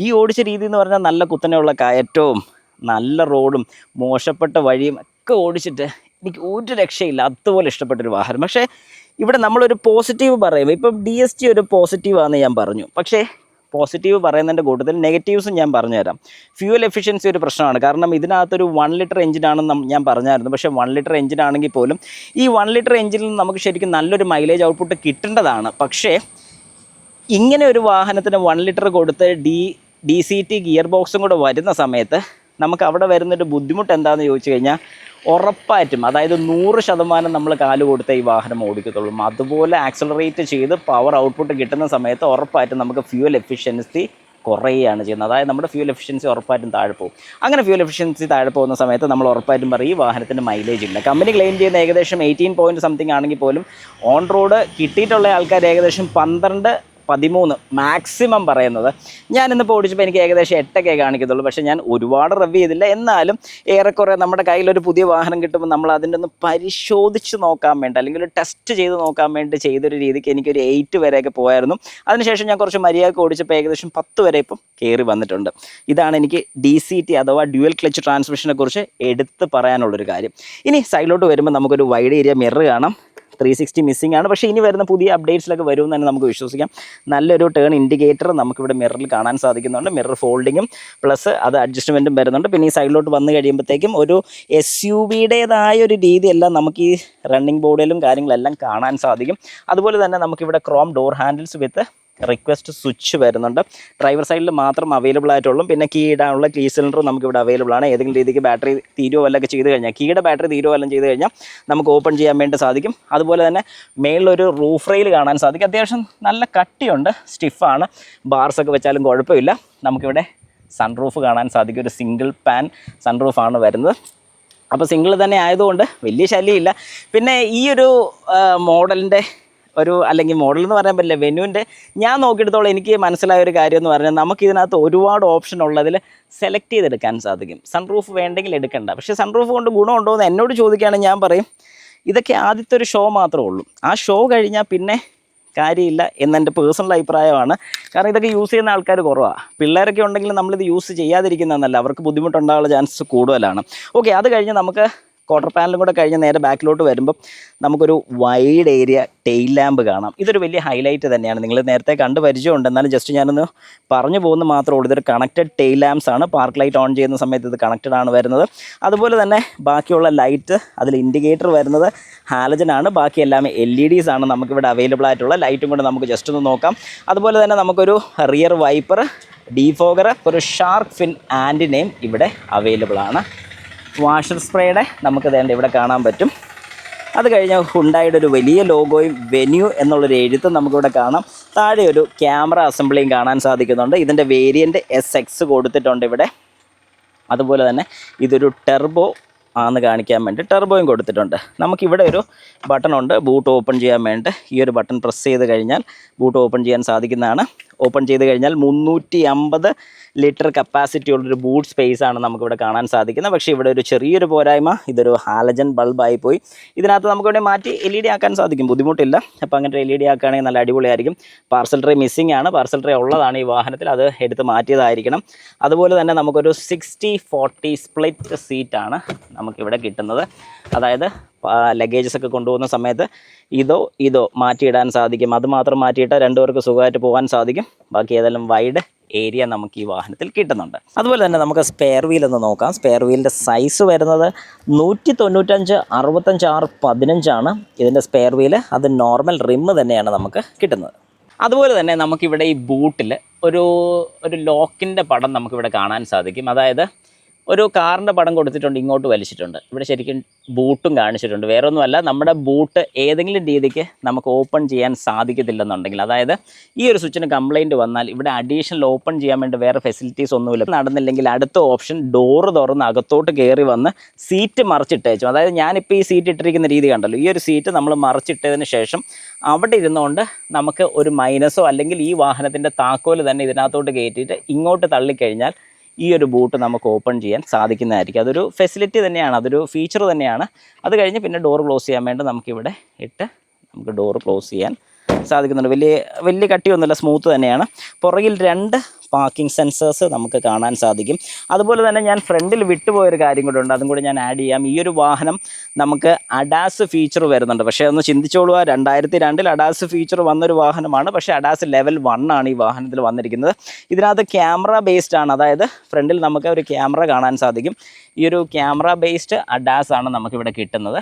ഈ ഓടിച്ച രീതി എന്ന് പറഞ്ഞാൽ നല്ല കുത്തനെയുള്ള കയറ്റവും നല്ല റോഡും മോശപ്പെട്ട വഴിയും ഒക്കെ ഓടിച്ചിട്ട് എനിക്ക് ഒരു രക്ഷയില്ല, അതുപോലെ ഇഷ്ടപ്പെട്ടൊരു വാഹനം. പക്ഷേ ഇവിടെ നമ്മളൊരു പോസിറ്റീവ് പറയുമ്പോൾ ഇപ്പം DSG ഒരു പോസിറ്റീവാണെന്ന് ഞാൻ പറഞ്ഞു. പക്ഷേ പോസിറ്റീവ് പറയുന്നതിൻ്റെ കൂട്ടത്തിൽ നെഗറ്റീവ്സും ഞാൻ പറഞ്ഞുതരാം. ഫ്യൂവൽ എഫിഷ്യൻസി ഒരു പ്രശ്നമാണ്. കാരണം ഇതിനകത്തൊരു 1 ലിറ്റർ എഞ്ചിനാണെന്ന് ഞാൻ പറഞ്ഞായിരുന്നു. പക്ഷേ 1 ലിറ്റർ എഞ്ചിനാണെങ്കിൽ പോലും ഈ 1 ലിറ്റർ എഞ്ചിനിൽ നമുക്ക് ശരിക്കും നല്ലൊരു മൈലേജ് ഔട്ട്പുട്ട് കിട്ടേണ്ടതാണ്. പക്ഷേ ഇങ്ങനെ ഒരു വാഹനത്തിന് 1 ലിറ്റർ കൊടുത്ത് DCT ഗിയർ ബോക്സും കൂടെ വരുന്ന സമയത്ത് നമുക്ക് അവിടെ വരുന്നൊരു ബുദ്ധിമുട്ട് എന്താണെന്ന് ചോദിച്ചു കഴിഞ്ഞാൽ ഉറപ്പായിട്ടും, അതായത് 100% നമ്മൾ കാല് കൊടുത്ത ഈ വാഹനം ഓടിക്കത്തുള്ളൂ. അതുപോലെ ആക്സലറേറ്റ് ചെയ്ത് പവർ ഔട്ട്പുട്ട് കിട്ടുന്ന സമയത്ത് ഉറപ്പായിട്ടും നമുക്ക് ഫ്യൂവൽ എഫിഷ്യൻസി കുറയുകയാണ് ചെയ്യുന്നത്. അതായത് നമ്മുടെ ഫ്യൂവൽ എഫിഷ്യൻസി ഉറപ്പായിട്ടും താഴെ പോകും. അങ്ങനെ ഫ്യൂവൽ എഫിഷ്യൻസി താഴെ പോകുന്ന സമയത്ത് നമ്മൾ ഉറപ്പായിട്ടും പറയും ഈ വാഹനത്തിന് മൈലേജ് ഇല്ല. കമ്പനി ക്ലെയിം ചെയ്യുന്ന ഏകദേശം 18 പോയിൻറ്റ് സംതിങ് ആണെങ്കിൽ പോലും ഓൺ റോഡ് കിട്ടിയിട്ടുള്ള ആൾക്കാർ ഏകദേശം 12-13 മാക്സിമം പറയുന്നത്. ഞാനിന്നിപ്പോൾ ഓടിച്ചപ്പോൾ എനിക്ക് ഏകദേശം 8 കാണിക്കത്തുള്ളൂ. പക്ഷേ ഞാൻ ഒരുപാട് റിവ്യൂ ചെയ്തില്ല. എന്നാലും ഏറെക്കുറെ നമ്മുടെ കയ്യിലൊരു പുതിയ വാഹനം കിട്ടുമ്പോൾ നമ്മൾ അതിൻ്റെ ഒന്ന് പരിശോധിച്ച് നോക്കാൻ വേണ്ടി, അല്ലെങ്കിൽ ഒരു ടെസ്റ്റ് ചെയ്ത് നോക്കാൻ വേണ്ടി ചെയ്തൊരു രീതിക്ക് എനിക്കൊരു 8 വരെയൊക്കെ പോയായിരുന്നു. അതിനുശേഷം ഞാൻ കുറച്ച് മര്യാദക്ക് ഓടിച്ചപ്പോൾ ഏകദേശം 10 വരെ ഇപ്പം കയറി വന്നിട്ടുണ്ട്. ഇതാണ് എനിക്ക് DCT അഥവാ ഡ്യുവൽ ക്ലച്ച് ട്രാൻസ്മിഷനെ കുറിച്ച് എടുത്ത് പറയാനുള്ളൊരു കാര്യം. ഇനി സൈഡിലോട്ട് വരുമ്പോൾ നമുക്കൊരു വൈഡ് ഏരിയ മിറർ കാണാം. 360 മിസ്സിംഗ് ആണ്. പക്ഷേ ഇനി വരുന്ന പുതിയ അപ്ഡേറ്റ്സിലൊക്കെ വരുമെന്ന് തന്നെ നമുക്ക് വിശ്വസിക്കാം. നല്ലൊരു ടേൺ ഇൻഡിക്കേറ്റർ നമുക്കിവിടെ മിററിൽ കാണാൻ സാധിക്കുന്നുണ്ട്. മിറർ ഫോൾഡിങ്ങും പ്ലസ് അത് അഡ്ജസ്റ്റ്മെൻറ്റും വരുന്നുണ്ട്. പിന്നെ ഈ സൈഡിലോട്ട് വന്ന് കഴിയുമ്പോഴത്തേക്കും ഒരു SUVയുടേതായ ഒരു രീതിയെല്ലാം നമുക്ക് ഈ റണ്ണിങ് ബോർഡിലും കാര്യങ്ങളെല്ലാം കാണാൻ സാധിക്കും. അതുപോലെ തന്നെ നമുക്കിവിടെ ക്രോം ഡോർ ഹാൻഡിൽസ് വിത്ത് റിക്വസ്റ്റ് സ്വിച്ച് വരുന്നുണ്ട്. ഡ്രൈവർ സൈഡിൽ മാത്രം അവൈലബിൾ ആയിട്ടുള്ളൂ. പിന്നെ കീ ഇടാനുള്ള കീ സിലിണ്ടർ നമുക്കിവിടെ അവൈലബിൾ ആണ്. ഏതെങ്കിലും രീതിക്ക് ബാറ്ററി തീരുവോ വല്ലതൊക്കെ ചെയ്ത് കഴിഞ്ഞാൽ, കീയുടെ ബാറ്ററി തീരുവോ വല്ലതും ചെയ്ത് കഴിഞ്ഞാൽ നമുക്ക് ഓപ്പൺ ചെയ്യാൻ വേണ്ടി സാധിക്കും. അതുപോലെ തന്നെ മേളിലൊരു റൂഫ് റെയിൽ കാണാൻ സാധിക്കും. അത്യാവശ്യം നല്ല കട്ടിയുണ്ട്, സ്റ്റിഫാണ്. ബാർസൊക്കെ വെച്ചാലും കുഴപ്പമില്ല. നമുക്കിവിടെ സൺറൂഫ് കാണാൻ സാധിക്കും. ഒരു സിംഗിൾ പാൻ സൺറൂഫാണ് വരുന്നത്. അപ്പോൾ സിംഗിൾ തന്നെ ആയതുകൊണ്ട് വലിയ ശല്യമില്ല. പിന്നെ ഈ ഒരു മോഡലിൻ്റെ അല്ലെങ്കിൽ മോഡൽ എന്ന് പറയാൻ പറ്റില്ല, വെന്യൂവിൻ്റെ ഞാൻ നോക്കിയെടുത്തോളം എനിക്ക് മനസ്സിലായ ഒരു കാര്യം എന്ന് പറഞ്ഞാൽ നമുക്കിതിനകത്ത് ഒരുപാട് ഓപ്ഷൻ ഉള്ളതിൽ സെലക്ട് ചെയ്തെടുക്കാൻ സാധിക്കും. സൺറൂഫ് വേണ്ടെങ്കിൽ എടുക്കണ്ട. പക്ഷേ സൺറൂഫ് കൊണ്ട് ഗുണമുണ്ടോ എന്ന് എന്നോട് ചോദിക്കുകയാണെങ്കിൽ ഞാൻ പറയും ഇതൊക്കെ ആദ്യത്തെ ഒരു ഷോ മാത്രമേ ഉള്ളൂ. ആ ഷോ കഴിഞ്ഞാൽ പിന്നെ കാര്യമില്ല എന്നെൻ്റെ പേഴ്സണൽ അഭിപ്രായമാണ്. കാരണം ഇതൊക്കെ യൂസ് ചെയ്യുന്ന ആൾക്കാർ കുറവാണ്. പിള്ളേരൊക്കെ ഉണ്ടെങ്കിൽ നമ്മളിത് യൂസ് ചെയ്യാതിരിക്കുന്നതെന്നല്ല, അവർക്ക് ബുദ്ധിമുട്ടുണ്ടാകാനുള്ള ചാൻസ് കൂടുതലാണ്. ഓക്കെ, അത് കഴിഞ്ഞ് നമുക്ക് ക്വാർട്ടർ പാനലും കൂടെ കഴിഞ്ഞ് നേരെ ബാക്കിലോട്ട് വരുമ്പം നമുക്കൊരു വൈഡ് ഏരിയ ടെയിൽ ലാമ്പ് കാണാം. ഇതൊരു വലിയ ഹൈലൈറ്റ് തന്നെയാണ്. നിങ്ങൾ നേരത്തെ കണ്ട് പരിചയമുണ്ട്, എന്നാലും ജസ്റ്റ് ഞാനൊന്ന് പറഞ്ഞു പോകുന്ന മാത്രമേ ഉള്ളൂ. ഇതൊരു കണക്റ്റഡ് ടെയിൽ ലാംപ്സ് ആണ്. പാർക്ക് ലൈറ്റ് ഓൺ ചെയ്യുന്ന സമയത്ത് ഇത് കണക്റ്റഡ് ആണ് വരുന്നത്. അതുപോലെ തന്നെ ബാക്കിയുള്ള ലൈറ്റ്, അതിൽ ഇൻഡിക്കേറ്റർ വരുന്നത് ഹാലജൻ ആണ്. ബാക്കി എല്ലാം LEDs ആണ് നമുക്കിവിടെ അവൈലബിൾ ആയിട്ടുള്ള. ലൈറ്റും കൂടെ നമുക്ക് ജസ്റ്റ് ഒന്ന് നോക്കാം. അതുപോലെ തന്നെ നമുക്കൊരു റിയർ വൈപ്പർ, ഡീഫോഗർ, ഒരു ഷാർക്ക് ഫിൻ ആൻറ്റിനെയും ഇവിടെ അവൈലബിൾ ആണ്. വാഷർ സ്പ്രേയുടെ നമുക്ക് വേണ്ട ഇവിടെ കാണാൻ പറ്റും. അത് കഴിഞ്ഞ് ഹുണ്ടായുടെ ഒരു വലിയ ലോഗോയും വെന്യൂ എന്നുള്ളൊരു എഴുത്തും നമുക്കിവിടെ കാണാം. താഴെ ഒരു ക്യാമറ അസംബ്ലിയും കാണാൻ സാധിക്കുന്നുണ്ട്. ഇതിൻ്റെ വേരിയൻറ്റ് SX കൊടുത്തിട്ടുണ്ട് ഇവിടെ. അതുപോലെ തന്നെ ഇതൊരു ടെർബോ ആണെന്ന് കാണിക്കാൻ വേണ്ടി ടെർബോയും കൊടുത്തിട്ടുണ്ട്. നമുക്കിവിടെ ഒരു ബട്ടണുണ്ട് ബൂട്ട് ഓപ്പൺ ചെയ്യാൻ വേണ്ടി. ഈ ഒരു ബട്ടൺ പ്രസ് ചെയ്ത് കഴിഞ്ഞാൽ ബൂട്ട് ഓപ്പൺ ചെയ്യാൻ സാധിക്കുന്നതാണ്. ഓപ്പൺ ചെയ്ത് കഴിഞ്ഞാൽ 350 ലിറ്റർ കപ്പാസിറ്റി ഉള്ളൊരു ബൂട്ട് സ്പേസ് ആണ് നമുക്കിവിടെ കാണാൻ സാധിക്കുന്നത്. പക്ഷേ ഇവിടെ ഒരു ചെറിയൊരു പോരായ്മ, ഇതൊരു ഹാലജൻ ബൾബായി പോയി. ഇതിനകത്ത് നമുക്കിവിടെ മാറ്റി LED ആക്കാൻ സാധിക്കും, ബുദ്ധിമുട്ടില്ല. അപ്പോൾ അങ്ങനെ LED ആക്കുകയാണെങ്കിൽ നല്ല അടിപൊളിയായിരിക്കും. പാർസൽ ട്രേ മിസ്സിംഗ് ആണ്. പാർസൽ ട്രേ ഉള്ളതാണ് ഈ വാഹനത്തിൽ, അത് എടുത്ത് മാറ്റിയതായിരിക്കണം. അതുപോലെ തന്നെ നമുക്കൊരു 60-40 സ്പ്ലിറ്റ് സീറ്റാണ് നമുക്കിവിടെ കിട്ടുന്നത്. അതായത് ലഗേജസ് ഒക്കെ കൊണ്ടുപോകുന്ന സമയത്ത് ഇതോ മാറ്റിയിടാൻ സാധിക്കും. അതുമാത്രം മാറ്റിയിട്ടാൽ 2 പേർക്ക് സുഖമായിട്ട് പോകാൻ സാധിക്കും. ബാക്കി ഏതെല്ലാം വൈഡ് ഏരിയ നമുക്ക് ഈ വാഹനത്തിൽ കിട്ടുന്നുണ്ട്. അതുപോലെ തന്നെ നമുക്ക് സ്പെയർ വീൽ ഒന്ന് നോക്കാം. സ്പെയർ വീലിൻ്റെ സൈസ് വരുന്നത് 195/65/15 ആണ് ഇതിൻ്റെ സ്പെയർ വീല്. അത് നോർമൽ റിമ്മ് തന്നെയാണ് നമുക്ക് കിട്ടുന്നത്. അതുപോലെ തന്നെ നമുക്കിവിടെ ഈ ബൂട്ടിൽ ഒരു ലോക്കിൻ്റെ പടം നമുക്കിവിടെ കാണാൻ സാധിക്കും. അതായത് ഒരു കാറിൻ്റെ പടം കൊടുത്തിട്ടുണ്ട്, ഇങ്ങോട്ട് വലിച്ചിട്ടുണ്ട്. ഇവിടെ ശരിക്കും ബൂട്ടും കാണിച്ചിട്ടുണ്ട്. വേറെ ഒന്നുമല്ല, നമ്മുടെ ബൂട്ട് ഏതെങ്കിലും രീതിക്ക് നമുക്ക് ഓപ്പൺ ചെയ്യാൻ സാധിക്കത്തില്ലെന്നുണ്ടെങ്കിൽ, അതായത് ഈ ഒരു സ്വിച്ചിന് കംപ്ലയിൻറ്റ് വന്നാൽ ഇവിടെ അഡീഷണൽ ഓപ്പൺ ചെയ്യാൻ വേണ്ടി വേറെ ഫെസിലിറ്റീസ് ഒന്നുമില്ല. നടന്നില്ലെങ്കിൽ അടുത്ത ഓപ്ഷൻ ഡോറ് തുറന്ന് അകത്തോട്ട് കയറി വന്ന് സീറ്റ് മറിച്ചിട്ടേച്ചു. അതായത് ഞാനിപ്പോൾ ഈ സീറ്റ് ഇട്ടിരിക്കുന്ന രീതി കണ്ടല്ലോ, ഈ ഒരു സീറ്റ് നമ്മൾ മറിച്ചിട്ടതിന് ശേഷം അവിടെ ഇരുന്നുകൊണ്ട് നമുക്ക് ഒരു മൈനസോ അല്ലെങ്കിൽ ഈ വാഹനത്തിൻ്റെ താക്കോല് തന്നെ ഇതിനകത്തോട്ട് കയറ്റിയിട്ട് ഇങ്ങോട്ട് തള്ളിക്കഴിഞ്ഞാൽ ഈ ഒരു ബൂട്ട് നമുക്ക് ഓപ്പൺ ചെയ്യാൻ സാധിക്കുന്നതായിരിക്കും. അതൊരു ഫെസിലിറ്റി തന്നെയാണ്, അതൊരു ഫീച്ചർ തന്നെയാണ്. അത് കഴിഞ്ഞ് പിന്നെ ഡോർ ക്ലോസ് ചെയ്യാൻ വേണ്ടി നമുക്കിവിടെ ഇട്ട് നമുക്ക് ഡോർ ക്ലോസ് ചെയ്യാൻ സാധിക്കുന്നുണ്ട്. വലിയ കട്ടിയൊന്നുമില്ല, സ്മൂത്ത് തന്നെയാണ്. പുറകിൽ 2 പാർക്കിംഗ് സെൻസേഴ്സ് നമുക്ക് കാണാൻ സാധിക്കും. അതുപോലെ തന്നെ ഞാൻ ഫ്രണ്ടിൽ വിട്ടുപോയൊരു കാര്യം കൂടെ ഉണ്ട്, അതും കൂടി ഞാൻ ആഡ് ചെയ്യാം. ഈ ഒരു വാഹനം നമുക്ക് അഡാസ് ഫീച്ചർ വരുന്നുണ്ട്. പക്ഷേ ഒന്ന് ചിന്തിച്ചോളുക, 2002 അഡാസ് ഫീച്ചർ വന്നൊരു വാഹനമാണ്. പക്ഷേ അഡാസ് ലെവൽ 1 ആണ് ഈ വാഹനത്തിൽ വന്നിരിക്കുന്നത്. ഇതിനകത്ത് ക്യാമറ ബേസ്ഡ് ആണ്, അതായത് ഫ്രണ്ടിൽ നമുക്ക് ഒരു ക്യാമറ കാണാൻ സാധിക്കും. ഈ ഒരു ക്യാമറ ബേസ്ഡ് അഡാസ് ആണ് നമുക്കിവിടെ കിട്ടുന്നത്.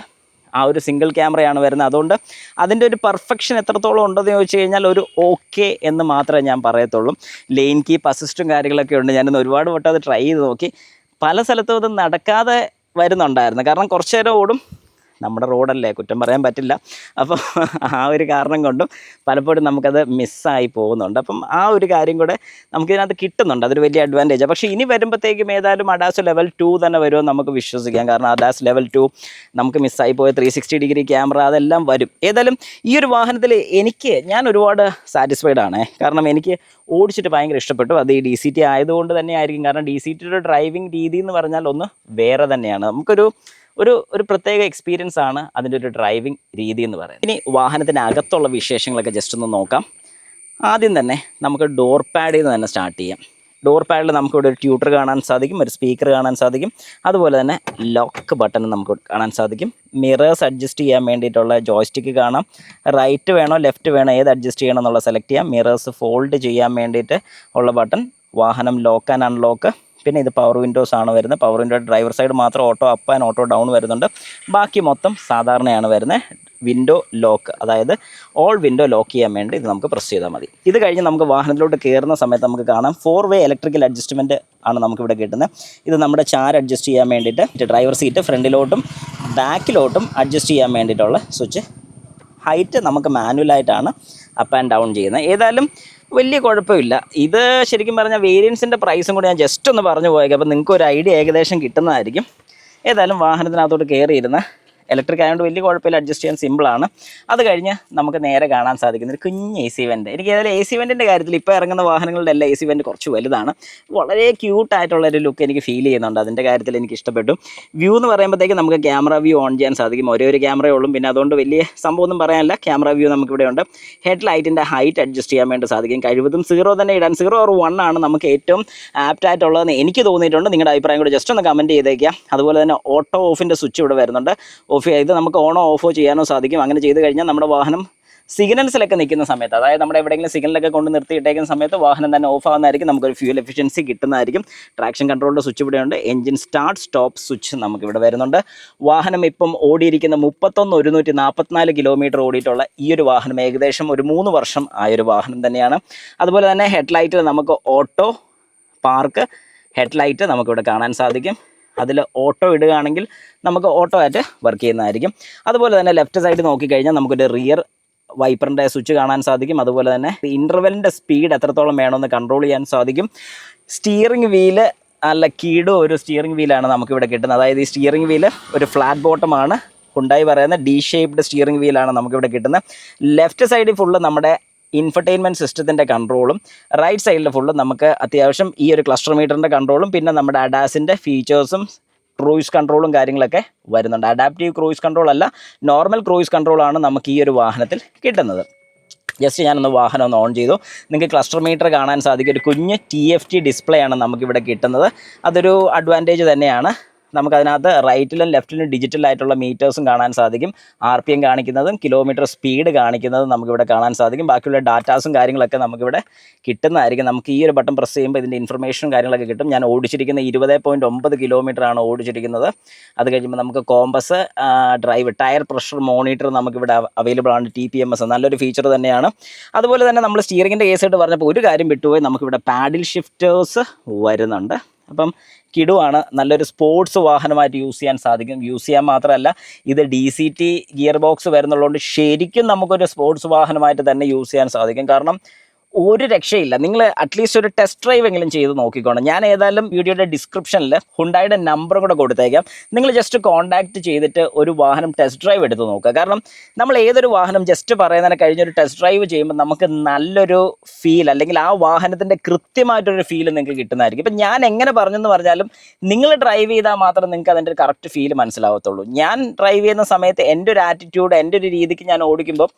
ആ ഒരു സിംഗിൾ ക്യാമറയാണ് വരുന്നത്. അതുകൊണ്ട് അതിൻ്റെ ഒരു പെർഫെക്ഷൻ എത്രത്തോളം ഉണ്ടെന്ന് ചോദിച്ചു കഴിഞ്ഞാൽ ഒരു ഓക്കെ എന്ന് മാത്രമേ ഞാൻ പറയത്തുള്ളൂ. ലെയിൻ കീപ്പ് അസിസ്റ്റും കാര്യങ്ങളൊക്കെ ഉണ്ട്. ഞാനിന്ന് ഒരുപാട് വട്ടം അത് ട്രൈ ചെയ്ത് നോക്കി. പല സ്ഥലത്തും അത് നടക്കാതെ വരുന്നുണ്ടായിരുന്നു. കാരണം കുറച്ച് നേരം ഓടും, നമ്മുടെ റോഡല്ലേ, കുറ്റം പറയാൻ പറ്റില്ല. അപ്പോൾ ആ ഒരു കാരണം കൊണ്ടും പലപ്പോഴും നമുക്കത് മിസ്സായി പോകുന്നുണ്ട്. അപ്പം ആ ഒരു കാര്യം കൂടെ നമുക്കിതിനകത്ത് കിട്ടുന്നുണ്ട്, അതൊരു വലിയ അഡ്വാൻറ്റേജാണ്. പക്ഷേ ഇനി വരുമ്പോഴത്തേക്കും ഏതായാലും അഡാസ് ലെവൽ 2 തന്നെ വരുമെന്ന് നമുക്ക് വിശ്വസിക്കാം. കാരണം അഡാസ് ലെവൽ 2 നമുക്ക് മിസ്സായി പോയ 360 ഡിഗ്രി ക്യാമറ അതെല്ലാം വരും. ഏതായാലും ഈ ഒരു വാഹനത്തിൽ ഞാൻ ഒരുപാട് സാറ്റിസ്ഫൈഡ് ആണ്. കാരണം എനിക്ക് ഓടിച്ചിട്ട് ഭയങ്കര ഇഷ്ടപ്പെട്ടു. അത് ഈ DCT ആയതുകൊണ്ട് തന്നെ ആയിരിക്കും. കാരണം DCTയുടെ ഡ്രൈവിംഗ് രീതി എന്ന് പറഞ്ഞാൽ ഒന്ന് വേറെ തന്നെയാണ്. നമുക്കൊരു ഒരു പ്രത്യേക എക്സ്പീരിയൻസ് ആണ് അതിൻ്റെ ഒരു ഡ്രൈവിംഗ് രീതി എന്ന് പറയുന്നത്. ഇനി വാഹനത്തിനകത്തുള്ള വിശേഷങ്ങളൊക്കെ ജസ്റ്റ് ഒന്ന് നോക്കാം. ആദ്യം തന്നെ നമുക്ക് ഡോർ പാഡിൽ നിന്ന് തന്നെ സ്റ്റാർട്ട് ചെയ്യാം. ഡോർ പാഡിൽ നമുക്കിവിടെ ഒരു ട്യൂട്ടർ കാണാൻ സാധിക്കും, ഒരു സ്പീക്കർ കാണാൻ സാധിക്കും. അതുപോലെ തന്നെ ലോക്ക് ബട്ടൺ നമുക്ക് കാണാൻ സാധിക്കും. മിറേഴ്സ് അഡ്ജസ്റ്റ് ചെയ്യാൻ വേണ്ടിയിട്ടുള്ള ജോയ്സ്റ്റിക്ക് കാണാം. റൈറ്റ് വേണോ ലെഫ്റ്റ് വേണോ ഏത് അഡ്ജസ്റ്റ് ചെയ്യണം എന്നുള്ള സെലക്ട് ചെയ്യാം. മിറേഴ്സ് ഫോൾഡ് ചെയ്യാൻ വേണ്ടിയിട്ട് ഉള്ള ബട്ടൺ, വാഹനം ലോക്ക് ആൻഡ് അൺലോക്ക്. പിന്നെ ഇത് പവർ വിൻഡോസ് ആണ് വരുന്നത്. പവർ വിൻഡോ ഡ്രൈവർ സൈഡ് മാത്രം auto up and auto down വരുന്നുണ്ട്. ബാക്കി മൊത്തം സാധാരണയാണ് വരുന്നത്. വിൻഡോ ലോക്ക്, അതായത് ഓൾ വിൻഡോ ലോക്ക് ചെയ്യാൻ വേണ്ടി ഇത് നമുക്ക് പ്രസ് ചെയ്താൽ മതി. ഇത് കഴിഞ്ഞ് നമുക്ക് വാഹനത്തിലോട്ട് കയറുന്ന സമയത്ത് നമുക്ക് കാണാം 4-വേ ഇലക്ട്രിക്കൽ അഡ്ജസ്റ്റ്മെൻറ്റ് ആണ് നമുക്കിവിടെ കിട്ടുന്നത്. ഇത് നമ്മുടെ ചാര് അഡ്ജസ്റ്റ് ചെയ്യാൻ വേണ്ടിയിട്ട് ഡ്രൈവർ സീറ്റ് ഫ്രണ്ടിലോട്ടും ബാക്കിലോട്ടും അഡ്ജസ്റ്റ് ചെയ്യാൻ വേണ്ടിയിട്ടുള്ള സ്വിച്ച്. ഹൈറ്റ് നമുക്ക് മാനുവലായിട്ടാണ് അപ്പ് ആൻഡ് ഡൗൺ ചെയ്യുന്നത്. ഏതായാലും വലിയ കുഴപ്പമില്ല. ഇത് ശരിക്കും പറഞ്ഞാൽ വേരിയൻസിൻ്റെ പ്രൈസും കൂടി ഞാൻ ജസ്റ്റ് ഒന്ന് പറഞ്ഞു പോയേക്കാം. അപ്പോൾ നിങ്ങൾക്ക് ഒരു ഐഡിയ ഏകദേശം കിട്ടുന്നതായിരിക്കും. ഏതായാലും വാഹനത്തിനകത്തോട്ട് കയറിയിരുന്ന ഇലക്ട്രിക് ആയതുകൊണ്ട് വലിയ കുഴപ്പമില്ല, അഡ്ജസ്റ്റ് ചെയ്യാൻ സിമ്പിളാണ്. അത് കഴിഞ്ഞ് നമുക്ക് നേരെ കാണാൻ സാധിക്കുന്ന ഒരു കുഞ്ഞ് AC വെൻ്റ്. എനിക്ക് ഏതായാലും AC വെൻ്റിൻ്റെ കാര്യത്തിൽ ഇപ്പോൾ ഇറങ്ങുന്ന വാഹനങ്ങളുടെ എല്ലാം AC വെൻ്റ് കുറച്ച് വലുതാണ്. വളരെ ക്യൂട്ടായിട്ടുള്ളൊരു ലുക്ക് എനിക്ക് ഫീൽ ചെയ്യുന്നുണ്ട്. അതിൻ്റെ കാര്യത്തിൽ എനിക്ക് ഇഷ്ടപ്പെട്ടു. വ്യൂ എന്ന് പറയുമ്പോഴത്തേക്ക് നമുക്ക് ക്യാമറ വ്യൂ ഓൺ ചെയ്യാൻ സാധിക്കും. ഒരു ക്യാമറയേ ഉള്ളൂ, പിന്നെ അതുകൊണ്ട് വലിയ സംഭവമൊന്നും പറയാനില്ല. ക്യാമറ വ്യൂ നമുക്കിവിടെ ഉണ്ട്. ഹെഡ് ലൈറ്റിൻ്റെ ഹൈറ്റ് അഡ്ജസ്റ്റ് ചെയ്യാൻ വേണ്ടി സാധിക്കും. കഴിവതും 0 തന്നെ ഇടാൻ. 0 or 1 ആണ് നമുക്ക് ഏറ്റവും ആപ്റ്റായിട്ടുള്ളതെന്ന് എനിക്ക് തോന്നിയിട്ടുണ്ട്. നിങ്ങളുടെ അഭിപ്രായം കൂടെ ജസ്റ്റ് ഒന്ന് കമൻറ്റ് ചെയ്തേക്കാം. അതുപോലെ തന്നെ ഓട്ടോ ഓഫിൻ്റെ സ്വിച്ച് ഇവിടെ വരുന്നുണ്ട്. ഇത് നമുക്ക് ഓണോ ഓഫോ ചെയ്യാനോ സാധിക്കും. അങ്ങനെ ചെയ്ത് കഴിഞ്ഞാൽ നമ്മുടെ വാഹനം സിഗ്നൽസിലൊക്കെ നിൽക്കുന്ന സമയത്ത്, അതായത് നമ്മുടെ എവിടെയെങ്കിലും സിഗ്നലൊക്കെ കൊണ്ട് നിർത്തിയിട്ടേക്കുന്ന സമയത്ത് വാഹനം തന്നെ ഓഫ് ആകുന്നതായിരിക്കും. നമുക്കൊരു ഫ്യൂൽ എഫിഷ്യൻസി കിട്ടുന്നതായിരിക്കും. ട്രാക്ഷൻ കൺട്രോളിൻ്റെ സ്വിച്ച് ഇവിടെയുണ്ട്. എഞ്ചിൻ സ്റ്റാർട്ട് സ്റ്റോപ്പ് സ്വിച്ച് നമുക്കിവിടെ വരുന്നുണ്ട്. വാഹനം ഇപ്പം ഓടിയിരിക്കുന്ന 31,144 കിലോമീറ്റർ ഓടിയിട്ടുള്ള ഈ ഒരു വാഹനം ഏകദേശം ഒരു 3 വർഷം ആയൊരു വാഹനം തന്നെയാണ്. അതുപോലെ തന്നെ ഹെഡ്ലൈറ്റിൽ നമുക്ക് ഓട്ടോ പാർക്ക് ഹെഡ്ലൈറ്റ് നമുക്കിവിടെ കാണാൻ സാധിക്കും. അതിൽ ഓട്ടോ ഇടുകയാണെങ്കിൽ നമുക്ക് ഓട്ടോ ആയിട്ട് വർക്ക് ചെയ്യുന്നതായിരിക്കും. അതുപോലെ തന്നെ ലെഫ്റ്റ് സൈഡ് നോക്കിക്കഴിഞ്ഞാൽ നമുക്കൊരു റിയർ വൈപ്പറിൻ്റെ സ്വിച്ച് കാണാൻ സാധിക്കും. അതുപോലെ തന്നെ ഇൻ്റർവെലിൻ്റെ സ്പീഡ് എത്രത്തോളം വേണമെന്ന് കൺട്രോൾ ചെയ്യാൻ സാധിക്കും. സ്റ്റിയറിംഗ് വീല് അല്ല കീടോ ഒരു സ്റ്റിയറിംഗ് വീലാണ് നമുക്കിവിടെ കിട്ടുന്നത്. അതായത് ഈ സ്റ്റിയറിംഗ് വീല് ഒരു ഫ്ലാറ്റ് ബോട്ടമാണ്. ഹുണ്ടായി പറയുന്ന D-ഷേപ്ഡ് സ്റ്റിയറിംഗ് വീലാണ് നമുക്കിവിടെ കിട്ടുന്നത്. ലെഫ്റ്റ് സൈഡിൽ ഫുള്ള് നമ്മുടെ ഇൻഫർടൈൻമെൻറ്റ് സിസ്റ്റത്തിൻ്റെ കൺട്രോളും, റൈറ്റ് സൈഡിൽ ഫുള്ള് നമുക്ക് അത്യാവശ്യം ഈ ഒരു ക്ലസ്റ്റർ മീറ്ററിൻ്റെ കൺട്രോളും, പിന്നെ നമ്മുടെ അഡാസിൻ്റെ ഫീച്ചേഴ്സും ക്രൂയിസ് കൺട്രോളും കാര്യങ്ങളൊക്കെ വരുന്നുണ്ട്. അഡാപ്റ്റീവ് ക്രൂയിസ് കൺട്രോൾ അല്ല, നോർമൽ ക്രൂയിസ് കൺട്രോളാണ് നമുക്ക് ഈ ഒരു വാഹനത്തിൽ കിട്ടുന്നത്. ജസ്റ്റ് ഞാനൊന്ന് വാഹനം ഒന്ന് ഓൺ ചെയ്തു. നിങ്ങൾക്ക് ക്ലസ്റ്റർ മീറ്റർ കാണാൻ സാധിക്കും. ഒരു കുഞ്ഞ് TFT ഡിസ്പ്ലേ ആണ് നമുക്കിവിടെ കിട്ടുന്നത്. അതൊരു അഡ്വാൻറ്റേജ് തന്നെയാണ്. നമുക്കതിനകത്ത് റൈറ്റിലും ലെഫ്റ്റിലും ഡിജിറ്റലായിട്ടുള്ള മീറ്റേഴ്സും കാണാൻ സാധിക്കും. RPM കാണിക്കുന്നതും കിലോമീറ്റർ സ്പീഡ് കാണിക്കുന്നതും നമുക്കിവിടെ കാണാൻ സാധിക്കും. ബാക്കിയുള്ള ഡാറ്റാസും കാര്യങ്ങളൊക്കെ നമുക്കിവിടെ കിട്ടുന്നതായിരിക്കും. നമുക്ക് ഈ ഒരു ബട്ടൺ പ്രസ് ചെയ്യുമ്പോൾ ഇതിൻ്റെ ഇൻഫർമേഷനും കാര്യങ്ങളൊക്കെ കിട്ടും. ഞാൻ ഓടിച്ചിരിക്കുന്ന 20.9 കിലോമീറ്ററാണ് ഓടിച്ചിരിക്കുന്നത്. അത് കഴിയുമ്പോൾ നമുക്ക് compass, drive, tyre pressure monitor നമുക്കിവിടെ അവൈലബിൾ ആണ്. TPMS നല്ലൊരു ഫീച്ചർ തന്നെയാണ്. അതുപോലെ തന്നെ നമ്മൾ സ്റ്റിയറിങ്ങിൻ്റെ കേസായിട്ട് പറഞ്ഞപ്പോൾ ഒരു കാര്യം വിട്ടുപോയി, നമുക്കിവിടെ പാഡിൽ ഷിഫ്റ്റേഴ്സ് വരുന്നുണ്ട്. അപ്പം കിടുവാണ്, നല്ലൊരു സ്പോർട്സ് വാഹനമായിട്ട് യൂസ് ചെയ്യാൻ സാധിക്കും. യൂസ് ചെയ്യാൻ മാത്രമല്ല, ഇത് DCT ഗിയർ ബോക്സ് വരുന്നുള്ളതുകൊണ്ട് ശരിക്കും നമുക്കൊരു സ്പോർട്സ് വാഹനമായിട്ട് തന്നെ യൂസ് ചെയ്യാൻ സാധിക്കും. കാരണം ഒരു രക്ഷയില്ല. നിങ്ങൾ അറ്റ്ലീസ്റ്റ് ഒരു ടെസ്റ്റ് ഡ്രൈവ് എങ്കിലും ചെയ്ത് നോക്കിക്കോണം. ഞാൻ ഏതായാലും വീഡിയോയുടെ ഡിസ്ക്രിപ്ഷനിൽ ഹുണ്ടായുടെ നമ്പർ കൂടെ കൊടുത്തേക്കാം. നിങ്ങൾ ജസ്റ്റ് കോൺടാക്റ്റ് ചെയ്തിട്ട് ഒരു വാഹനം ടെസ്റ്റ് ഡ്രൈവ് എടുത്ത് നോക്കുക. കാരണം നമ്മൾ ഏതൊരു വാഹനം ജസ്റ്റ് പറയുന്നതിന് കഴിഞ്ഞൊരു ടെസ്റ്റ് ഡ്രൈവ് ചെയ്യുമ്പോൾ നമുക്ക് നല്ലൊരു ഫീൽ, അല്ലെങ്കിൽ ആ വാഹനത്തിൻ്റെ കൃത്യമായിട്ടൊരു ഫീൽ നിങ്ങൾക്ക് കിട്ടുന്നതായിരിക്കും. ഇപ്പം ഞാൻ എങ്ങനെ പറഞ്ഞെന്ന് പറഞ്ഞാലും നിങ്ങൾ ഡ്രൈവ് ചെയ്താൽ മാത്രം നിങ്ങൾക്ക് അതിൻ്റെ ഒരു കറക്റ്റ് ഫീൽ മനസ്സിലാവത്തുള്ളൂ. ഞാൻ ഡ്രൈവ് ചെയ്യുന്ന സമയത്ത് എൻ്റെ ഒരു ആറ്റിറ്റ്യൂഡ്, എൻ്റെ ഒരു രീതിക്ക് ഞാൻ ഓടിക്കുമ്പോൾ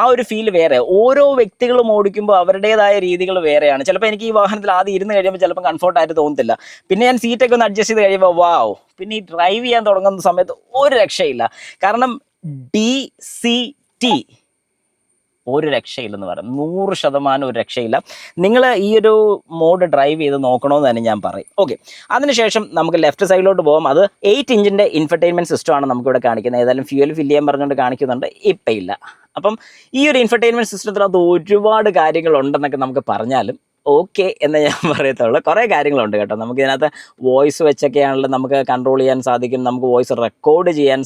ആ ഒരു ഫീൽ വേറെ. ഓരോ വ്യക്തികളും ഓടിക്കുമ്പോൾ അവരുടേതായ രീതികൾ വേറെയാണ്. ചിലപ്പോൾ എനിക്ക് ഈ വാഹനത്തിൽ ആദ്യം ഇരുന്ന് കഴിയുമ്പോൾ ചിലപ്പോൾ കംഫർട്ടായിട്ട് തോന്നത്തില്ല. പിന്നെ ഞാൻ സീറ്റൊക്കെ ഒന്ന് അഡ്ജസ്റ്റ് ചെയ്ത് കഴിയുമ്പോൾ വാവ്, പിന്നെ ഈ ഡ്രൈവ് ചെയ്യാൻ തുടങ്ങുന്ന സമയത്ത് ഒരു രക്ഷയില്ല. കാരണം DCT ഒരു രക്ഷയില്ലെന്ന് പറയാം, 100% ഒരു രക്ഷയില്ല. നിങ്ങൾ ഈ ഒരു മോഡ് ഡ്രൈവ് ചെയ്ത് നോക്കണമെന്ന് തന്നെ ഞാൻ പറയും. ഓക്കെ, അതിനുശേഷം നമുക്ക് ലെഫ്റ്റ് സൈഡിലോട്ട് പോകാം. അത് 8 ഇഞ്ചിൻ്റെ ഇൻഫർടൈൻമെൻറ്റ് സിസ്റ്റമാണ് നമുക്കിവിടെ കാണിക്കുന്നത്. ഏതായാലും ഫ്യൂൽ ഫില്ല് ചെയ്യാൻ പറഞ്ഞുകൊണ്ട് കാണിക്കുന്നുണ്ട്, ഇപ്പം ഇല്ല. അപ്പം ഈ ഒരു ഇൻഫർടൈൻമെൻറ്റ് സിസ്റ്റത്തിനകത്ത് ഒരുപാട് കാര്യങ്ങളുണ്ടെന്നൊക്കെ നമുക്ക് പറഞ്ഞാലും ഓക്കെ എന്ന് ഞാൻ പറയത്തുള്ളൂ. കുറേ കാര്യങ്ങളുണ്ട് കേട്ടോ. നമുക്ക് ഇതിനകത്ത് വോയിസ് വെച്ചൊക്കെയാണല്ലോ നമുക്ക് കൺട്രോൾ ചെയ്യാൻ സാധിക്കും. നമുക്ക് വോയിസ് റെക്കോർഡ് ചെയ്യാൻ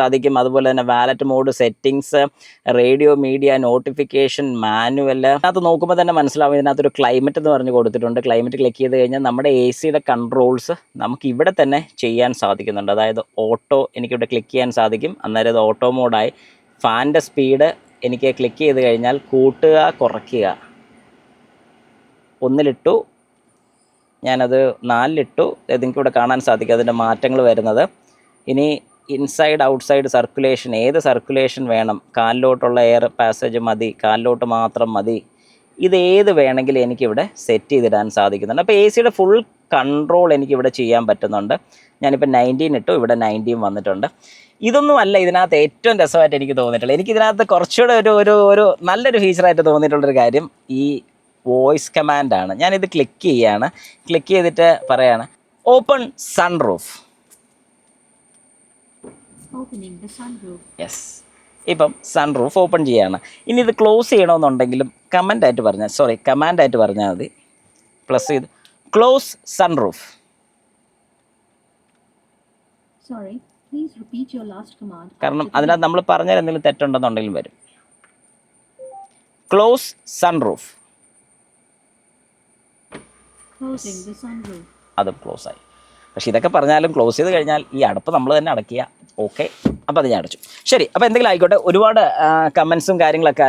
സാധിക്കും. അതുപോലെ തന്നെ valet mode, settings, radio, media, notification, manual. അതിനകത്ത് നോക്കുമ്പോൾ തന്നെ മനസ്സിലാവും ഇതിനകത്തൊരു ക്ലൈമറ്റ് എന്ന് പറഞ്ഞ് കൊടുത്തിട്ടുണ്ട്. ക്ലൈമറ്റ് ക്ലിക്ക് ചെയ്ത് കഴിഞ്ഞാൽ നമ്മുടെ AC കൺട്രോൾസ് നമുക്ക് ഇവിടെ തന്നെ ചെയ്യാൻ സാധിക്കുന്നുണ്ട്. അതായത് ഓട്ടോ എനിക്കിവിടെ ക്ലിക്ക് ചെയ്യാൻ സാധിക്കും. അന്നേരം ഇത് ഓട്ടോ മോഡായി. ഫാനിൻ്റെ സ്പീഡ് എനിക്ക് ക്ലിക്ക് ചെയ്ത് കഴിഞ്ഞാൽ കൂട്ടുക, കുറയ്ക്കുക. 1 ഞാനത് 4 നിങ്ങൾക്കിവിടെ കാണാൻ സാധിക്കും അതിൻ്റെ മാറ്റങ്ങൾ വരുന്നത്. ഇനി ഇൻസൈഡ് ഔട്ട്സൈഡ് സർക്കുലേഷൻ, ഏത് സർക്കുലേഷൻ വേണം, കാലിലോട്ടുള്ള എയർ പാസേജ് മതി, കാലിലോട്ട് മാത്രം മതി, ഇതേത് വേണമെങ്കിലും എനിക്കിവിടെ സെറ്റ് ചെയ്തിടാൻ സാധിക്കുന്നുണ്ട്. അപ്പോൾ AC ഫുൾ കൺട്രോൾ എനിക്കിവിടെ ചെയ്യാൻ പറ്റുന്നുണ്ട്. ഞാനിപ്പോൾ 19 ഇവിടെ 19 വന്നിട്ടുണ്ട്. ഇതൊന്നും അല്ല ഇതിനകത്ത് ഏറ്റവും രസമായിട്ട് എനിക്ക് തോന്നിയിട്ടുള്ളത്. എനിക്കിതിനകത്ത് കുറച്ചുകൂടെ ഒരു നല്ലൊരു ഫീച്ചറായിട്ട് തോന്നിയിട്ടുള്ളൊരു കാര്യം ഈ വോയിസ് കമാൻഡാണ്. ഞാനിത് ക്ലിക്ക് ചെയ്യാണ്. ക്ലിക്ക് ചെയ്തിട്ട് പറയാണ് ഓപ്പൺ സൺറൂഫ്. യെസ്, ഇപ്പം സൺറൂഫ് ഓപ്പൺ ചെയ്യാണ്. ഇനി ഇത് ക്ലോസ് ചെയ്യണമെന്നുണ്ടെങ്കിലും കമാൻഡായിട്ട് പറഞ്ഞാൽ മതി. പ്ലസ് ചെയ്ത് ക്ലോസ് സൺറൂഫ്. കാരണം അതിനകത്ത് നമ്മൾ പറഞ്ഞാൽ എന്തെങ്കിലും തെറ്റുണ്ടെന്നുണ്ടെങ്കിലും വരും. Close sunroof. അത് ക്ലോസ് ആയി. പക്ഷേ ഇതൊക്കെ പറഞ്ഞാലും ക്ലോസ് ചെയ്ത് കഴിഞ്ഞാൽ ഈ അടപ്പ് നമ്മൾ തന്നെ അടയ്ക്കുക. ഓക്കെ, അപ്പോൾ അത് ഞാൻ അടച്ചു. ശരി, അപ്പോൾ എന്തെങ്കിലും ആയിക്കോട്ടെ. ഒരുപാട് കമൻസും കാര്യങ്ങളൊക്കെ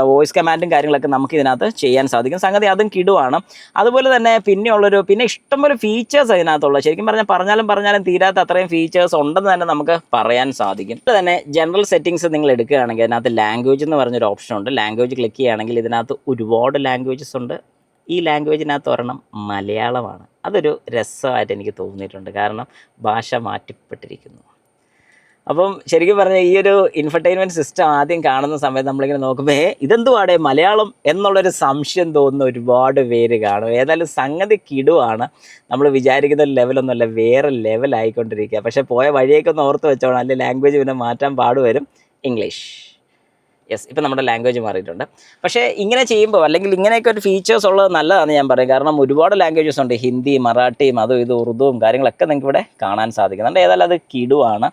വോയിസ് കമാൻഡും കാര്യങ്ങളൊക്കെ നമുക്ക് ഇതിനകത്ത് ചെയ്യാൻ സാധിക്കും. സംഗതി അതും കിടുവാണ്. അതുപോലെ തന്നെ പിന്നെ ഇഷ്ടംപോലെ ഫീച്ചേഴ്സ് അതിനകത്തുള്ളത്. ശരിക്കും പറഞ്ഞാലും തീരാത്ത അത്രയും ഫീച്ചേഴ്സ് ഉണ്ടെന്ന് തന്നെ നമുക്ക് പറയാൻ സാധിക്കും. അതുപോലെ തന്നെ ജനറൽ സെറ്റിങ്സ് നിങ്ങൾ എടുക്കുകയാണെങ്കിൽ അതിനകത്ത് ലാംഗ്വേജ് എന്ന് പറഞ്ഞൊരു ഓപ്ഷൻ ഉണ്ട്. ലാംഗ്വേജ് ക്ലിക്ക് ചെയ്യുകയാണെങ്കിൽ ഇതിനകത്ത് ഒരുപാട് ലാംഗ്വേജസ് ഉണ്ട്. ഈ ലാംഗ്വേജിനകത്ത് ഒരെണ്ണം മലയാളമാണ്. അതൊരു രസമായിട്ട് എനിക്ക് തോന്നിയിട്ടുണ്ട്. കാരണം ഭാഷ മാറ്റപ്പെട്ടിരിക്കുന്നു. അപ്പം ശരിക്കും പറഞ്ഞാൽ ഈ ഒരു ഇൻഫർടൈൻമെൻറ്റ് സിസ്റ്റം ആദ്യം കാണുന്ന സമയത്ത് നമ്മളിങ്ങനെ നോക്കുമ്പോൾ ഇതെന്തുവാടെ മലയാളം എന്നുള്ളൊരു സംശയം തോന്നുന്ന ഒരുപാട് പേര് കാണും. ഏതായാലും സംഗതി കിടുവാണ്. നമ്മൾ വിചാരിക്കുന്ന ലെവലൊന്നുമല്ല, വേറെ ലെവലായിക്കൊണ്ടിരിക്കുക. പക്ഷേ പോയ വഴിയൊക്കെ ഒന്ന് ഓർത്ത് വെച്ചോണം, അല്ലെങ്കിൽ ലാംഗ്വേജ് പിന്നെ മാറ്റാൻ പാടുവരും. ഇംഗ്ലീഷ്. യെസ്, ഇപ്പം നമ്മുടെ ലാംഗ്വേജ് മാറിയിട്ടുണ്ട്. പക്ഷേ ഇങ്ങനെ ചെയ്യുമ്പോൾ, അല്ലെങ്കിൽ ഇങ്ങനെയൊക്കെ ഒരു ഫീച്ചേഴ്സ് ഉള്ളത് നല്ലതാണെന്ന് ഞാൻ പറയും. കാരണം ഒരുപാട് ലാംഗ്വേജസ് ഉണ്ട്. ഹിന്ദി, മറാഠിയും അതും ഇത് ഉറുദുവും കാര്യങ്ങളൊക്കെ നിങ്ങൾക്ക് ഇവിടെ കാണാൻ സാധിക്കുന്നുണ്ട്. ഏതായാലും അത് കിടുവാണ്.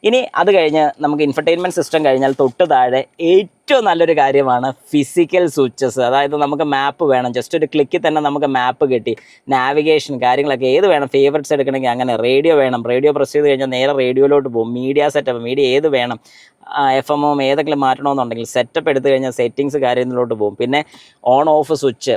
ഇനി അത് കഴിഞ്ഞ് നമുക്ക് ഇൻഫർടൈൻമെൻറ്റ് സിസ്റ്റം കഴിഞ്ഞാൽ തൊട്ട് താഴെ ഏറ്റവും നല്ലൊരു കാര്യമാണ് ഫിസിക്കൽ സ്വിച്ചസ്. അതായത് നമുക്ക് മാപ്പ് വേണം, ജസ്റ്റ് ഒരു ക്ലിക്കിൽ തന്നെ നമുക്ക് മാപ്പ് കിട്ടി. നാവിഗേഷൻ കാര്യങ്ങളൊക്കെ ഏത് വേണം, ഫേവറേറ്റ്സ് എടുക്കണമെങ്കിൽ അങ്ങനെ. റേഡിയോ വേണം, റേഡിയോ പ്രസ് ചെയ്ത് കഴിഞ്ഞാൽ നേരെ റേഡിയോയിലോട്ട് പോകും. മീഡിയ സെറ്റപ്പ്, മീഡിയ ഏത് വേണം, FM ഏതെങ്കിലും മാറ്റണമെന്നുണ്ടെങ്കിൽ സെറ്റപ്പ് എടുത്തു കഴിഞ്ഞാൽ സെറ്റിങ്സ് കാര്യങ്ങളിലോട്ട് പോകും. പിന്നെ on off switch,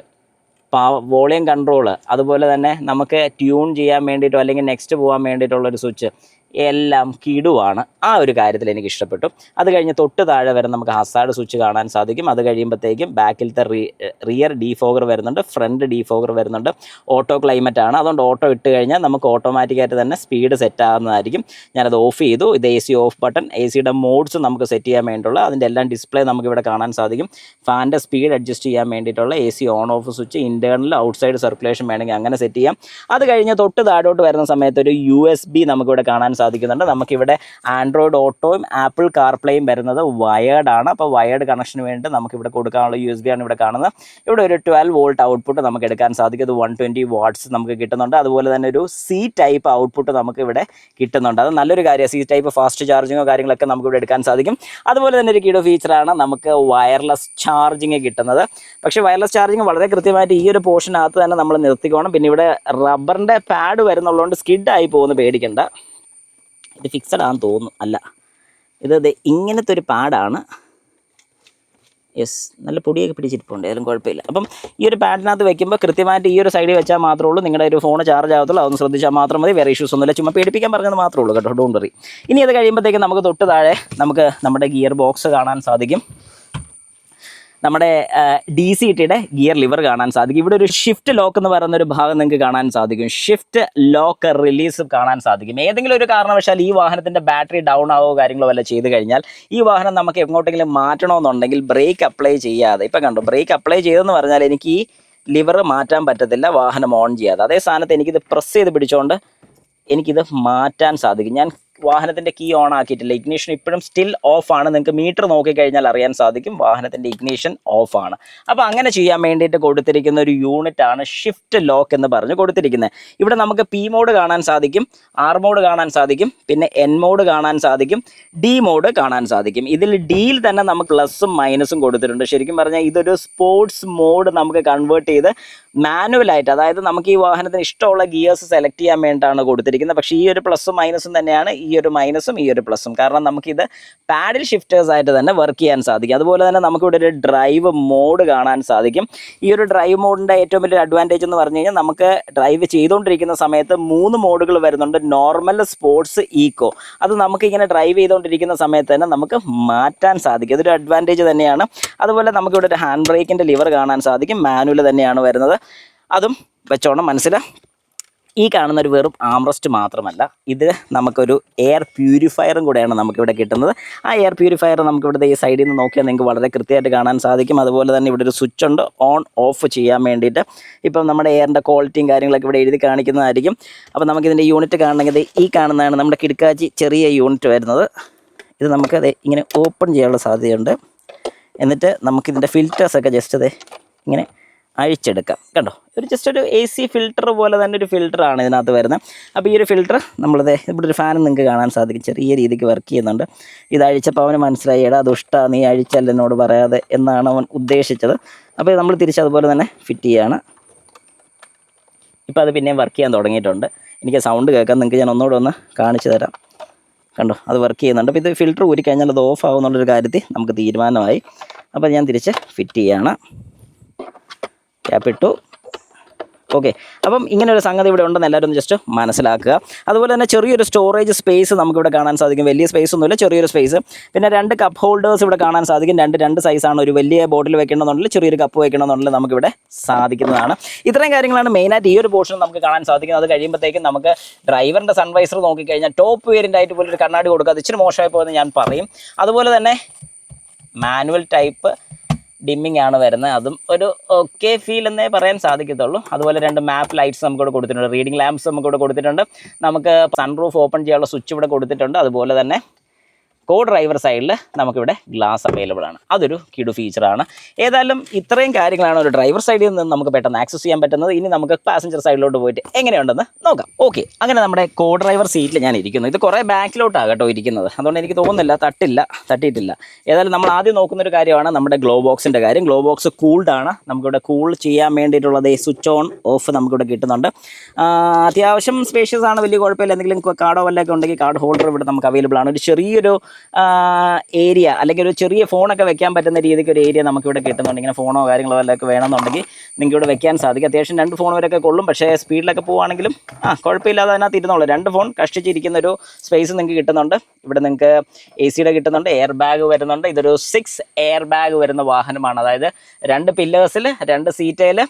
volume control, അതുപോലെ തന്നെ നമുക്ക് ട്യൂൺ ചെയ്യാൻ വേണ്ടിയിട്ടോ അല്ലെങ്കിൽ നെക്സ്റ്റ് പോകാൻ വേണ്ടിയിട്ടുള്ളൊരു സ്വിച്ച്, എല്ലാം കിടുവാണ്. ആ ഒരു കാര്യത്തിൽ എനിക്ക് ഇഷ്ടപ്പെട്ടു. അത് കഴിഞ്ഞ് തൊട്ട് താഴെ വരെ നമുക്ക് ഹസാർഡ് സ്വിച്ച് കാണാൻ സാധിക്കും. അത് കഴിയുമ്പോഴത്തേക്കും ബാക്കിലത്തെ റിയർ ഡീഫോഗർ വരുന്നുണ്ട്, ഫ്രണ്ട് ഡീഫോഗർ വരുന്നുണ്ട്. ഓട്ടോ ക്ലൈമറ്റ് ആണ്, അതുകൊണ്ട് ഓട്ടോ ഇട്ട് കഴിഞ്ഞാൽ നമുക്ക് ഓട്ടോമാറ്റിക്കായിട്ട് തന്നെ സ്പീഡ് സെറ്റ് ആകുന്നതായിരിക്കും. ഞാനത് ഓഫ് ചെയ്തു. ഇത് AC of button. AC modes നമുക്ക് സെറ്റ് ചെയ്യാൻ വേണ്ടിയിട്ടുള്ള അതിൻ്റെ എല്ലാം ഡിസ്പ്ലേ നമുക്കിവിടെ കാണാൻ സാധിക്കും. ഫാനിൻ്റെ സ്പീഡ് അഡ്ജസ്റ്റ് ചെയ്യാൻ വേണ്ടിയിട്ടുള്ള AC on off switch, internal outside circulation വേണമെങ്കിൽ അങ്ങനെ സെറ്റ് ചെയ്യാം. അത് കഴിഞ്ഞ് തൊട്ട് താഴോട്ട് വരുന്ന സമയത്ത് ഒരു USB നമുക്കിവിടെ കാണാൻ സാധിക്കും. സാധിക്കുന്നുണ്ട്. നമുക്കിവിടെ ആൻഡ്രോയിഡ് ഓട്ടോയും ആപ്പിൾ കാർപ്ലേയും വരുന്നത് വയേർഡാണ്. അപ്പോൾ വയേർഡ് കണക്ഷന് വേണ്ടി നമുക്കിവിടെ കൊടുക്കാനുള്ള USB ആണ് ഇവിടെ കാണുന്നത്. ഇവിടെ ഒരു 12 വോൾട്ട് ഔട്ട്പുട്ട് നമുക്ക് എടുക്കാൻ സാധിക്കും. ഇത് 120 വാട്ട്സ് നമുക്ക് കിട്ടുന്നുണ്ട്. അതുപോലെ തന്നെ ഒരു C ടൈപ്പ് ഔട്ട്പുട്ട് നമുക്ക് ഇവിടെ കിട്ടുന്നുണ്ട്. അത് നല്ലൊരു കാര്യമാണ്. C ടൈപ്പ് ഫാസ്റ്റ് ചാർജിങ്ങോ കാര്യങ്ങളൊക്കെ നമുക്ക് ഇവിടെ എടുക്കാൻ സാധിക്കും. അതുപോലെ തന്നെ ഒരു കിടോ ഫീച്ചറാണ് നമുക്ക് വയർലെസ് ചാർജിങ് കിട്ടുന്നത്. പക്ഷേ വയർലെസ് ചാർജിങ് വളരെ കൃത്യമായിട്ട് ഈ ഒരു പോർഷനകത്ത് തന്നെ നമ്മൾ നിർത്തിക്കോണം. പിന്നെ ഇവിടെ റബ്ബറിൻ്റെ പാഡ് വരുന്നുള്ളതുകൊണ്ട് സ്കിഡായി പോകുന്ന പേടിക്കണ്ട. ഇത് ഫിക്സഡ് ആണെന്ന് തോന്നുന്നു. അല്ല, ഇത് ഇങ്ങനത്തെ ഒരു പാഡാണ്. യെസ്, നല്ല പൊടിയൊക്കെ പിടിച്ചിരിപ്പുണ്ട്, ഏതായാലും കുഴപ്പമില്ല. അപ്പം ഈ ഒരു പാഡിനകത്ത് വെക്കുമ്പോൾ കൃത്യമായിട്ട് ഈ ഒരു സൈഡിൽ വെച്ചാൽ മാത്രമേ ഉള്ളൂ നിങ്ങളുടെ ഒരു ഫോൺ ചാർജ് ആകത്തുള്ളൂ. അതൊന്ന് ശ്രദ്ധിച്ചാൽ മാത്രം മതി. വേറെ ഇഷ്യൂസ് ഒന്നുമില്ല. ചുമ്മാ പേടിപ്പിക്കാൻ പറഞ്ഞത് മാത്രമേ ഉള്ളൂ കേട്ടോ, ഡോണ്ട് വറി. ഇനി അത് കഴിയുമ്പോഴത്തേക്കും നമുക്ക് തൊട്ട് താഴെ നമുക്ക് നമ്മുടെ ഗിയർ ബോക്സ് കാണാൻ സാധിക്കും. നമ്മുടെ DCTയുടെ ഗിയർ ലിവർ കാണാൻ സാധിക്കും. ഇവിടെ ഒരു ഷിഫ്റ്റ് ലോക്ക് എന്ന് പറയുന്ന ഒരു ഭാഗം നിങ്ങൾക്ക് കാണാൻ സാധിക്കും. ഷിഫ്റ്റ് ലോക്ക് റിലീസ് കാണാൻ സാധിക്കും. ഏതെങ്കിലും ഒരു കാരണവശാൽ ഈ വാഹനത്തിൻ്റെ ബാറ്ററി ഡൗൺ ആവുകയോ കാര്യങ്ങളോ വല്ല ചെയ്ത് കഴിഞ്ഞാൽ ഈ വാഹനം നമുക്ക് എങ്ങോട്ടെങ്കിലും മാറ്റണമെന്നുണ്ടെങ്കിൽ ബ്രേക്ക് അപ്ലൈ ചെയ്യാതെ, ഇപ്പം കണ്ടു ബ്രേക്ക് അപ്ലൈ ചെയ്തെന്ന് പറഞ്ഞാൽ എനിക്ക് ഈ ലിവർ മാറ്റാൻ പറ്റത്തില്ല വാഹനം ഓൺ ചെയ്യാതെ. അതേ സ്ഥാനത്ത് എനിക്കിത് പ്രസ് ചെയ്ത് പിടിച്ചുകൊണ്ട് എനിക്കിത് മാറ്റാൻ സാധിക്കും. ഞാൻ വാഹനത്തിൻ്റെ കീ ഓൺ ആക്കിയിട്ടില്ല. ഇഗ്നീഷൻ ഇപ്പോഴും സ്റ്റിൽ ഓഫാണ്. നിങ്ങൾക്ക് മീറ്റർ നോക്കിക്കഴിഞ്ഞാൽ അറിയാൻ സാധിക്കും വാഹനത്തിൻ്റെ ഇഗ്നീഷൻ ഓഫാണ്. അപ്പോൾ അങ്ങനെ ചെയ്യാൻ വേണ്ടിയിട്ട് കൊടുത്തിരിക്കുന്ന ഒരു യൂണിറ്റാണ് ഷിഫ്റ്റ് ലോക്ക് എന്ന് പറഞ്ഞ് കൊടുത്തിരിക്കുന്നത്. ഇവിടെ നമുക്ക് P മോഡ് കാണാൻ സാധിക്കും, R മോഡ് കാണാൻ സാധിക്കും, പിന്നെ N മോഡ് കാണാൻ സാധിക്കും, D മോഡ് കാണാൻ സാധിക്കും. ഇതിൽ Dയിൽ തന്നെ നമുക്ക് പ്ലസും മൈനസും കൊടുത്തിട്ടുണ്ട്. ശരിക്കും പറഞ്ഞാൽ ഇതൊരു സ്പോർട്സ് മോഡ് നമുക്ക് കൺവേർട്ട് ചെയ്ത് മാനുവലായിട്ട്, അതായത് നമുക്ക് ഈ വാഹനത്തിന് ഇഷ്ടമുള്ള ഗിയേഴ്സ് സെലക്ട് ചെയ്യാൻ വേണ്ടിയിട്ടാണ് കൊടുത്തിരിക്കുന്നത്. പക്ഷേ ഈ ഒരു പ്ലസും മൈനസും തന്നെയാണ് ഈ ഒരു മൈനസും ഈ ഒരു പ്ലസും. കാരണം നമുക്കിത് പാഡിൽ ഷിഫ്റ്റേഴ്സ് ആയിട്ട് തന്നെ വർക്ക് ചെയ്യാൻ സാധിക്കും. അതുപോലെ തന്നെ നമുക്കിവിടെ ഒരു ഡ്രൈവ് മോഡ് കാണാൻ സാധിക്കും. ഈ ഒരു ഡ്രൈവ് മോഡിൻ്റെ ഏറ്റവും വലിയൊരു അഡ്വാൻറ്റേജ് എന്ന് പറഞ്ഞു കഴിഞ്ഞാൽ നമുക്ക് ഡ്രൈവ് ചെയ്തുകൊണ്ടിരിക്കുന്ന സമയത്ത് 3 മോഡുകൾ വരുന്നുണ്ട്. Normal, sports, Eeco. അത് നമുക്കിങ്ങനെ ഡ്രൈവ് ചെയ്തുകൊണ്ടിരിക്കുന്ന സമയത്ത് തന്നെ നമുക്ക് മാറ്റാൻ സാധിക്കും. അതൊരു അഡ്വാൻറ്റേജ് തന്നെയാണ്. അതുപോലെ നമുക്കിവിടെ ഒരു ഹാൻഡ് ബ്രേക്കിൻ്റെ ലിവർ കാണാൻ സാധിക്കും. മാനുവൽ തന്നെയാണ് വരുന്നത്. അതും വെച്ചോണം മനസ്സിൽ. ഈ കാണുന്ന ഒരു വെറും ആംറസ്റ്റ് മാത്രമല്ല, ഇത് നമുക്കൊരു എയർ പ്യൂരിഫയറും കൂടെയാണ് നമുക്കിവിടെ കിട്ടുന്നത്. ആ എയർ പ്യൂരിഫയർ നമുക്കിവിടെ ഈ സൈഡിൽ നിന്ന് നോക്കിയാൽ നിങ്ങൾക്ക് വളരെ കൃത്യമായിട്ട് കാണാൻ സാധിക്കും. അതുപോലെ തന്നെ ഇവിടെ ഒരു സ്വിച്ച് ഉണ്ട് ഓൺ ഓഫ് ചെയ്യാൻ വേണ്ടിയിട്ട്. ഇപ്പം നമ്മുടെ എയറിൻ്റെ ക്വാളിറ്റിയും കാര്യങ്ങളൊക്കെ ഇവിടെ എഴുതി കാണിക്കുന്നതായിരിക്കും. അപ്പോൾ നമുക്കിതിൻ്റെ യൂണിറ്റ് കാണണമെങ്കിൽ ഈ കാണുന്നതാണ് നമ്മുടെ കിടക്കാച്ചി ചെറിയ യൂണിറ്റ് വരുന്നത്. ഇത് നമുക്കത് ഇങ്ങനെ ഓപ്പൺ ചെയ്യാനുള്ള സാധ്യതയുണ്ട്. എന്നിട്ട് നമുക്കിതിൻ്റെ ഫിൽറ്റേഴ്സൊക്കെ ജസ്റ്റ് ഇങ്ങനെ അഴിച്ചെടുക്കാം. കണ്ടോ, ഒരു ജസ്റ്റ് ഒരു AC ഫിൽറ്റർ പോലെ തന്നെ ഒരു ഫിൽറ്ററാണ് ഇതിനകത്ത് വരുന്നത്. അപ്പോൾ ഈ ഒരു ഫിൽറ്റർ ഇവിടെ ഒരു ഫാനും നിങ്ങൾക്ക് കാണാൻ സാധിക്കും, ചെറിയ രീതിക്ക് വർക്ക് ചെയ്യുന്നുണ്ട്. ഇത് അഴിച്ചപ്പോൾ അവന് മനസ്സിലായി, എടാ ദുഷ്ടാ നീ അഴിച്ചല്ല എന്നോട് പറയാതെ എന്നാണ് അവൻ ഉദ്ദേശിച്ചത്. അപ്പോൾ നമ്മൾ തിരിച്ചതുപോലെ തന്നെ ഫിറ്റ് ചെയ്യുകയാണ്. ഇപ്പോൾ അത് പിന്നെയും വർക്ക് ചെയ്യാൻ തുടങ്ങിയിട്ടുണ്ട്. എനിക്ക് സൗണ്ട് കേൾക്കാം, നിങ്ങൾക്ക് ഞാൻ ഒന്നുകൂടെ ഒന്ന് കാണിച്ചു തരാം. കണ്ടോ, അത് വർക്ക് ചെയ്യുന്നുണ്ട്. അപ്പോൾ ഇത് ഫിൽറ്റർ ഊരിക്കഴിഞ്ഞാൽ അത് ഓഫ് ആകുമെന്നുള്ളൊരു കാര്യത്തിൽ നമുക്ക് തീരുമാനമായി. അപ്പോൾ ഞാൻ തിരിച്ച് ഫിറ്റ് ചെയ്യുകയാണ്. ക്യാപ്പിട്ടു. ഓക്കെ, അപ്പം ഇങ്ങനെ ഒരു സംഗതി ഇവിടെ ഉണ്ടെന്ന് എല്ലാവരും ഒന്ന് ജസ്റ്റ് മനസ്സിലാക്കുക. അതുപോലെ തന്നെ ചെറിയൊരു സ്റ്റോറേജ് സ്പേസ് നമുക്കിവിടെ കാണാൻ സാധിക്കും. വലിയ സ്പേസ് ഒന്നുമില്ല, ചെറിയൊരു സ്പേസ്. പിന്നെ 2 കപ്പ് ഹോൾഡേഴ്സ് ഇവിടെ കാണാൻ സാധിക്കും. രണ്ട് സൈസാണ്. ഒരു വലിയ ബോട്ടിൽ വെക്കണമെന്നുണ്ടെങ്കിൽ ചെറിയൊരു കപ്പ് വെക്കണമെന്നുണ്ടെങ്കിൽ നമുക്കിവിടെ സാധിക്കുന്നതാണ്. ഇത്രയും കാര്യങ്ങളാണ് മെയിനായിട്ട് ഈ ഒരു പോർഷൻ നമുക്ക് കാണാൻ സാധിക്കുന്നത്. അത് കഴിയുമ്പോഴത്തേക്കും നമുക്ക് ഡ്രൈവറിൻ്റെ സൺവൈസർ നോക്കിക്കഴിഞ്ഞാൽ ടോപ്പ് വേരിയൻ്റ് ആയിട്ട് പോലൊരു കണ്ണാടി കൊടുക്കുക. അത് ഇച്ചിരി മോശമായി പോയെന്ന് ഞാൻ പറയും. അതുപോലെ തന്നെ മാനുവൽ ടൈപ്പ് ഡിമ്മിങ് ആണ് വരുന്നത്. അതും ഒരു ഓക്കെ ഫീൽ എന്നേ പറയാൻ സാധിക്കത്തുള്ളൂ. അതുപോലെ 2 മാപ്പ് ലൈറ്റ്സ് നമുക്കിവിടെ കൊടുത്തിട്ടുണ്ട്. റീഡിംഗ് ലാംപ്സ് നമുക്കിവിടെ കൊടുത്തിട്ടുണ്ട്. നമുക്ക് സൺറൂഫ് ഓപ്പൺ ചെയ്യാനുള്ള സ്വിച്ച് ഇവിടെ കൊടുത്തിട്ടുണ്ട്. അതുപോലെ തന്നെ ഡ്രൈവർ സൈഡിൽ നമുക്കിവിടെ ഗ്ലാസ് അവൈലബിൾ ആണ്. അതൊരു കിടു ഫീച്ചറാണ്. ഏതായാലും ഇത്രയും കാര്യങ്ങളാണ് ഒരു ഡ്രൈവർ സൈഡിൽ നിന്ന് നമുക്ക് പെട്ടെന്ന് ആക്സസ് ചെയ്യാൻ പറ്റുന്നത്. ഇനി നമുക്ക് പാസഞ്ചർ സൈഡിലോട്ട് പോയിട്ട് എങ്ങനെയുണ്ടെന്ന് നോക്കാം. ഓക്കെ, അങ്ങനെ നമ്മുടെ ഡ്രൈവർ സീറ്റിൽ ഞാൻ ഇരിക്കുന്നു. ഇത് കുറേ ബാക്കിലോട്ടാണ് കേട്ടോ ഇരിക്കുന്നത്. അതുകൊണ്ട് എനിക്ക് തോന്നുന്നില്ല തട്ടിയിട്ടില്ല. ഏതായാലും നമ്മൾ ആദ്യം നോക്കുന്നൊരു കാര്യമാണ് നമ്മുടെ ഗ്ലോ ബോക്സിൻ്റെ കാര്യം. ഗ്ലോ ബോക്സ് കൂൾഡാണ്. നമുക്കിവിടെ കൂൾ ചെയ്യാൻ വേണ്ടിയിട്ടുള്ളത് സ്വിച്ച് ഓൺ ഓഫ് നമുക്കിവിടെ കിട്ടുന്നുണ്ട്. അത്യാവശ്യം സ്പേഷ്യസ് ആണ്, വലിയ കുഴപ്പമില്ല. എന്തെങ്കിലും കാർഡോ വല്ലതൊക്കെ ഉണ്ടെങ്കിൽ കാർഡ് ഹോൾഡർ ഇവിടെ നമുക്ക് അവൈലബിൾ ആണ്. ഒരു ചെറിയൊരു ഏരിയ അല്ലെങ്കിൽ ഒരു ചെറിയ ഫോണൊക്കെ വെക്കാൻ പറ്റുന്ന രീതിക്ക് ഒരു ഏരിയ നമുക്കിവിടെ കിട്ടുന്നുണ്ട്. ഇങ്ങനെ ഫോണോ കാര്യങ്ങളോ വല്ലതൊക്കെ വേണമെന്നുണ്ടെങ്കിൽ നിങ്ങൾക്ക് ഇവിടെ വെക്കാൻ സാധിക്കും. അത്യാവശ്യം 2 ഫോൺ വരെയൊക്കെ കൊള്ളും. പക്ഷേ സ്പീഡിലൊക്കെ പോകുകയാണെങ്കിലും കുഴപ്പമില്ലാതെ അതിനകത്ത് ഇരുന്നുള്ളൂ. 2 ഫോൺ കഷ്ടിച്ചിരിക്കുന്ന ഒരു സ്പേസ് നിങ്ങൾക്ക് കിട്ടുന്നുണ്ട്. ഇവിടെ നിങ്ങൾക്ക് AC കിട്ടുന്നുണ്ട്, എയർ ബാഗ് വരുന്നുണ്ട്. ഇതൊരു 6 എയർ ബാഗ് വരുന്ന വാഹനമാണ്. അതായത് 2 പില്ലേഴ്സിൽ, 2 സീറ്റയിൽ,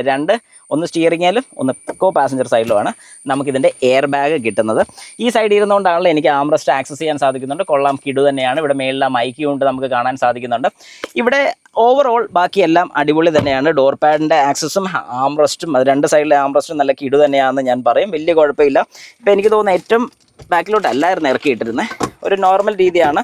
2 ഒന്ന് സ്റ്റിയറിങ്ങിലും ഒന്ന് പാസഞ്ചർ സൈഡിലുമാണ് നമുക്കിതിൻ്റെ എയർ ബാഗ് കിട്ടുന്നത്. ഈ സൈഡിൽ ഇരുന്നുകൊണ്ടാണല്ലോ എനിക്ക് ആംറസ്റ്റ് ആക്സസ് ചെയ്യാൻ സാധിക്കുന്നുണ്ട്. കൊള്ളാം, കിടു തന്നെയാണ്. ഇവിടെ മേളിൽ മൈക്ക് കൊണ്ട് നമുക്ക് കാണാൻ സാധിക്കുന്നുണ്ട്. ഇവിടെ ഓവറോൾ ബാക്കിയെല്ലാം അടിപൊളി തന്നെയാണ്. ഡോർ പാഡിൻ്റെ ആക്സസും ആംറസ്റ്റും, അത് 2 സൈഡിലെ ആംറസ്റ്റും നല്ല കിടു തന്നെയാണെന്ന് ഞാൻ പറയും. വലിയ കുഴപ്പമില്ല. ഇപ്പോൾ എനിക്ക് തോന്നുന്നത് ഏറ്റവും ബാക്കിലോട്ടല്ലായിരുന്നു ഇറക്കിയിട്ടിരുന്നത്. ഒരു നോർമൽ രീതിയാണ്.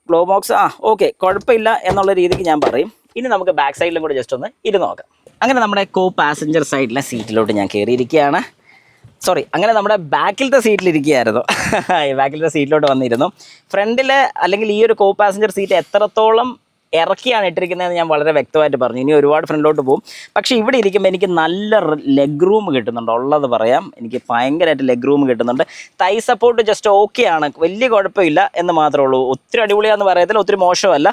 ഗ്ലോ ബോക്സ് ഓക്കെ, കുഴപ്പമില്ല എന്നുള്ള രീതിക്ക് ഞാൻ പറയും. ഇനി നമുക്ക് ബാക്ക് സൈഡിലും കൂടെ ജസ്റ്റ് ഒന്ന് ഇരുന്ന് നോക്കാം. അങ്ങനെ നമ്മുടെ പാസഞ്ചർ സൈഡിലെ സീറ്റിലോട്ട് ഞാൻ കയറിയിരിക്കുകയാണ്. അങ്ങനെ നമ്മുടെ ബാക്കിലത്തെ സീറ്റിലിരിക്കുകയായിരുന്നു. ബാക്കിലത്തെ സീറ്റിലോട്ട് വന്നിരുന്നു. ഫ്രണ്ടിൽ അല്ലെങ്കിൽ ഈ ഒരു പാസഞ്ചർ സീറ്റ് എത്രത്തോളം ഇറക്കിയാണ് ഇട്ടിരിക്കുന്നതെന്ന് ഞാൻ വളരെ വ്യക്തമായിട്ട് പറഞ്ഞു. ഇനി ഒരുപാട് ഫ്രണ്ടിലോട്ട് പോകും. പക്ഷേ ഇവിടെ ഇരിക്കുമ്പോൾ എനിക്ക് നല്ല ലെഗ് റൂം കിട്ടുന്നുണ്ട്, ഉള്ളത് പറയാം. എനിക്ക് ഭയങ്കരമായിട്ട് ലെഗ് റൂം കിട്ടുന്നുണ്ട്. തൈ സപ്പോർട്ട് ജസ്റ്റ് ഓക്കെയാണ്, വലിയ കുഴപ്പമില്ല എന്ന് മാത്രമേ ഉള്ളൂ. ഒത്തിരി അടിപൊളിയാന്ന് പറയത്തില്ല, ഒത്തിരി മോശമല്ല.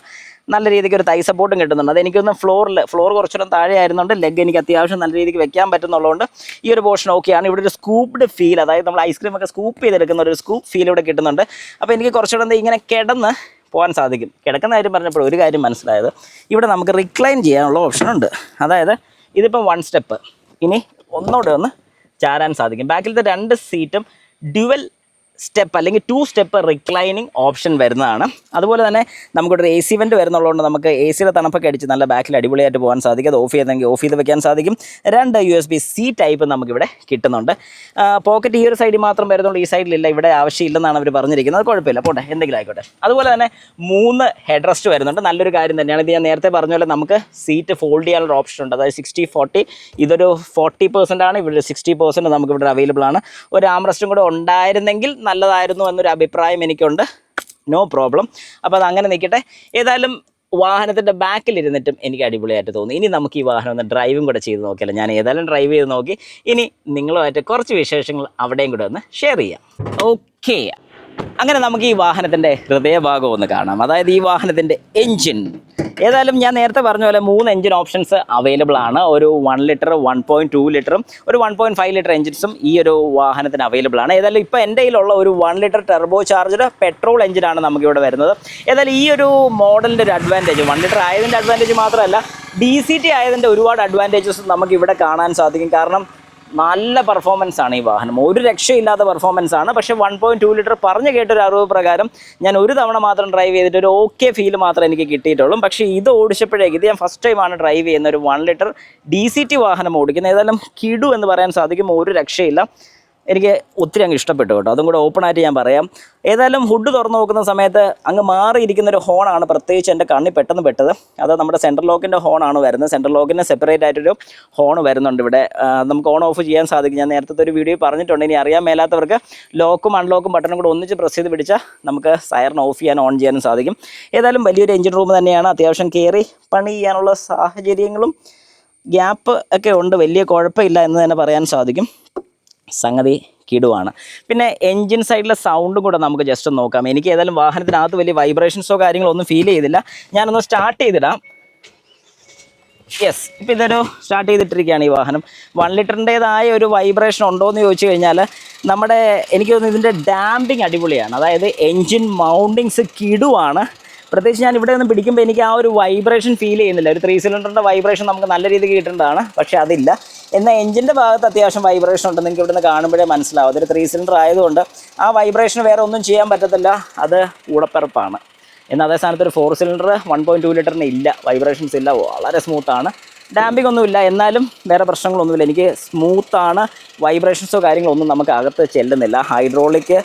നല്ല രീതിക്ക് ഒരു തൈ സപ്പോർട്ടും കിട്ടുന്നുണ്ട്. അതെനിക്കൊന്ന് ഫ്ലോർ കുറച്ചുകൂടെ താഴെ ആയിരുന്നുണ്ട്. ലെഗ് എനിക്ക് അത്യാവശ്യം നല്ല രീതിക്ക് വെക്കാൻ പറ്റുന്നുള്ളതുകൊണ്ട് ഈ ഒരു പോർഷൻ ഓക്കെയാണ്. ഇവിടെ ഒരു സ്കൂപ്ഡ് ഫീൽ, അതായത് നമ്മൾ ഐസ്ക്രീമൊക്കെ സ്കൂപ്പ് ചെയ്തെടുക്കുന്ന ഒരു സ്കൂപ്പ് ഫീൽ ഇവിടെ കിട്ടുന്നുണ്ട്. അപ്പോൾ എനിക്ക് കുറച്ചുകൂടെ ഇങ്ങനെ കിടന്ന് പോകാൻ സാധിക്കും. കിടക്കുന്ന കാര്യം പറഞ്ഞപ്പോൾ ഒരു കാര്യം മനസ്സിലായത്, ഇവിടെ നമുക്ക് റിക്ലൈൻ ചെയ്യാനുള്ള ഓപ്ഷനുണ്ട്. അതായത് ഇതിപ്പം 1 സ്റ്റെപ്പ്, ഇനി ഒന്നോടെ ഒന്ന് ചാരാൻ സാധിക്കും. ബാക്കിലത്തെ 2 സീറ്റും ഡ്യുവൽ സ്റ്റെപ്പ് അല്ലെങ്കിൽ 2 സ്റ്റെപ്പ് റിക്ലൈനിങ് ഓപ്ഷൻ വരുന്നതാണ്. അതുപോലെ തന്നെ നമുക്കൊരു AC വെൻ്റ് വരുന്നുള്ളതുകൊണ്ട് നമുക്ക് AC-യുടെ തണുപ്പൊക്കെ അടിച്ച് നല്ല ബാക്കിൽ അടിപൊളിയായിട്ട് പോകാൻ സാധിക്കും. അത് ഓഫ് ചെയ്തെങ്കിൽ ഓഫ് ചെയ്ത് വെക്കാൻ സാധിക്കും. 2 USB-C ടൈപ്പ് നമുക്കിവിടെ കിട്ടുന്നുണ്ട്. പോക്കറ്റ് ഈ ഒരു സൈഡിൽ മാത്രം വരുന്നുള്ളൂ, ഈ സൈഡിലില്ല. ഇവിടെ ആവശ്യമില്ലെന്നാണ് അവർ പറഞ്ഞിരിക്കുന്നത്. കുഴപ്പമില്ല, പോട്ടെ, എന്തെങ്കിലും ആയിക്കോട്ടെ. അതുപോലെ തന്നെ 3 ഹെഡ് റെസ്റ്റ് വരുന്നുണ്ട്. നല്ലൊരു കാര്യം തന്നെയാണ്. ഇത് ഞാൻ നേരത്തെ പറഞ്ഞ പോലെ നമുക്ക് സീറ്റ് ഫോൾഡ് ചെയ്യാനുള്ള ഓപ്ഷൻ ഉണ്ട്. അതായത് 60-40, ഇതൊരു 40% ആണ്, ഇവിടെ 60% നമുക്കിവിടെ അവൈലബിൾ ആണ്. ഒരു ആംറെസ്റ്റും കൂടെ ഉണ്ടായിരുന്നെങ്കിൽ നല്ലതായിരുന്നു എന്നൊരു അഭിപ്രായം എനിക്കുണ്ട്. No problem. അപ്പോൾ അത് അങ്ങനെ നിൽക്കട്ടെ. ഏതായാലും വാഹനത്തിൻ്റെ ബാക്കിലിരുന്നിട്ടും എനിക്ക് അടിപൊളിയായിട്ട് തോന്നി. ഇനി നമുക്ക് ഈ വാഹനം ഒന്ന് ഡ്രൈവും കൂടെ ചെയ്ത് നോക്കിയല്ലോ. ഞാൻ ഏതായാലും ഡ്രൈവ് ചെയ്ത് നോക്കി. ഇനി നിങ്ങളുമായിട്ട് കുറച്ച് വിശേഷങ്ങൾ അവിടെയും കൂടെ ഒന്ന് ഷെയർ ചെയ്യാം. ഓക്കെ, അങ്ങനെ നമുക്ക് ഈ വാഹനത്തിൻ്റെ ഹൃദയഭാഗം ഒന്ന് കാണാം. അതായത് ഈ വാഹനത്തിൻ്റെ എൻജിൻ. ഏതായാലും ഞാൻ നേരത്തെ പറഞ്ഞ പോലെ 3 എൻജിൻ ഓപ്ഷൻസ് അവൈലബിൾ ആണ്. ഒരു 1 ലിറ്റർ, 1.2 ലിറ്ററും ഒരു 1.5 ലിറ്റർ എൻജിൻസും ഈ ഒരു വാഹനത്തിന് അവൈലബിൾ ആണ്. ഏതായാലും ഇപ്പോൾ എൻ്റെ കയ്യിലുള്ള ഒരു 1 ലിറ്റർ ടെർബോ ചാർജഡ് പെട്രോൾ എഞ്ചിനാണ് നമുക്കിവിടെ വരുന്നത്. ഏതായാലും ഈ ഒരു മോഡലിൻ്റെ ഒരു അഡ്വാൻറ്റേജ്, 1 ലിറ്റർ ആയതിൻ്റെ അഡ്വാൻറ്റേജ് മാത്രമല്ല, DCT ആയതിൻ്റെ ഒരുപാട് അഡ്വാൻറ്റേജസ് നമുക്കിവിടെ കാണാൻ സാധിക്കും. കാരണം നല്ല പെർഫോമൻസ് ആണ് ഈ വാഹനം, ഒരു രക്ഷയില്ലാത്ത പെർഫോമൻസ് ആണ്. പക്ഷേ 1.2 ലിറ്റർ പറഞ്ഞു കേട്ടൊരു അറിവ് പ്രകാരം ഞാൻ ഒരു തവണ മാത്രം ഡ്രൈവ് ചെയ്തിട്ട് ഒരു ഓക്കെ ഫീൽ മാത്രമേ എനിക്ക് കിട്ടിയിട്ടുള്ളൂ. പക്ഷേ ഇത് ഓടിച്ചപ്പോഴേക്ക്, ഇത് ഞാൻ ഫസ്റ്റ് ടൈമാണ് ഡ്രൈവ് ചെയ്യുന്ന ഒരു 1 ലിറ്റർ DCT വാഹനം ഓടിക്കുന്നത്. ഏതായാലും കിടു എന്ന് പറയാൻ സാധിക്കും, ഒരു രക്ഷയില്ല. എനിക്ക് ഒത്തിരി അങ്ങ് ഇഷ്ടപ്പെട്ടു കേട്ടോ. അതും കൂടെ ഓപ്പണായിട്ട് ഞാൻ പറയാം. ഏതായാലും ഹുഡ് തുറന്ന് നോക്കുന്ന സമയത്ത് അങ്ങ് മാറിയിരിക്കുന്നൊരു ഹോണാണ് പ്രത്യേകിച്ച് എൻ്റെ കണ്ണിൽ പെട്ടെന്ന് പെട്ടത്. അത് നമ്മുടെ സെൻട്രൽ ലോക്കിൻ്റെ ഹോണാണ് വരുന്നത്. സെൻട്രൽ ലോക്കിന് സെപ്പറേറ്റ് ആയിട്ടൊരു ഹോൺ വരുന്നുണ്ട് ഇവിടെ. നമുക്ക് ഓൺ ഓഫ് ചെയ്യാൻ സാധിക്കും. ഞാൻ നേരത്തെ ഒരു വീഡിയോ പറഞ്ഞിട്ടുണ്ട്. ഇനി അറിയാൻ മേലാത്തവർക്ക് ലോക്കും അൺലോക്കും ബട്ടണും കൂടെ ഒന്നിച്ച് പ്രസ് ചെയ്ത് പിടിച്ചാൽ നമുക്ക് സൈറൻ ഓഫ് ചെയ്യാനും ഓൺ ചെയ്യാനും സാധിക്കും. ഏതായാലും വലിയൊരു എഞ്ചിൻ റൂം തന്നെയാണ്. അത്യാവശ്യം കയറി പണി ചെയ്യാനുള്ള സാഹചര്യങ്ങളും ഗ്യാപ്പ് ഒക്കെ ഉണ്ട്. വലിയ കുഴപ്പമില്ല എന്ന് തന്നെ പറയാൻ സാധിക്കും. സംഗതി കിടുവാണ്. പിന്നെ എൻജിൻ സൈഡിലെ സൗണ്ടും കൂടെ നമുക്ക് ജസ്റ്റ് നോക്കാം. എനിക്ക് ഏതായാലും വാഹനത്തിനകത്ത് വലിയ വൈബ്രേഷൻസോ കാര്യങ്ങളോ ഒന്നും ഫീൽ ചെയ്തില്ല. ഞാനൊന്ന് സ്റ്റാർട്ട് ചെയ്തിടാം. യെസ്, ഇപ്പോൾ ഇതൊരു സ്റ്റാർട്ട് ചെയ്തിട്ടിരിക്കുകയാണ് ഈ വാഹനം. 1 ലിറ്ററിൻ്റേതായ ഒരു വൈബ്രേഷൻ ഉണ്ടോ എന്ന് ചോദിച്ചു കഴിഞ്ഞാൽ നമ്മുടെ എനിക്ക് തോന്നുന്നു ഇതിൻ്റെ ഡാമ്പിങ് അടിപൊളിയാണ്. അതായത് എൻജിൻ മൗണ്ടിങ്സ് കിടുവാണ്. പ്രത്യേകിച്ച് ഞാൻ ഇവിടെ നിന്ന് പിടിക്കുമ്പോൾ എനിക്ക് ആ ഒരു വൈബ്രേഷൻ ഫീൽ ചെയ്യുന്നില്ല. ഒരു 3 സിലിണ്ടറിൻ്റെ വൈബ്രേഷൻ നമുക്ക് നല്ല രീതിക്ക് കിട്ടേണ്ടതാണ്, പക്ഷേ അതില്ല. എന്നാൽ എഞ്ചിൻ്റെ ഭാഗത്ത് അത്യാവശ്യം വൈബ്രേഷൻ ഉണ്ടെന്ന് എനിക്ക് ഇവിടുന്ന് കാണുമ്പോഴേ മനസ്സിലാവും. അതൊരു 3 സിലിണ്ടർ ആയതുകൊണ്ട് ആ വൈബ്രേഷൻ വേറെ ഒന്നും ചെയ്യാൻ പറ്റത്തില്ല, അത് കൂടപ്പിറപ്പാണ്. എന്നാൽ അതേ സ്ഥാനത്ത് ഒരു 4 സിലിണ്ടർ 1.2 ലിറ്ററിന് ഇല്ല, വൈബ്രേഷൻസ് ഇല്ല, വളരെ സ്മൂത്താണ്. ഡാമ്പിംഗ് ഒന്നുമില്ല, എന്നാലും വേറെ പ്രശ്നങ്ങളൊന്നുമില്ല. എനിക്ക് സ്മൂത്താണ്, വൈബ്രേഷൻസോ കാര്യങ്ങളൊന്നും നമുക്ക് അകത്ത് ചെല്ലുന്നില്ല. ഹൈഡ്രോളിക്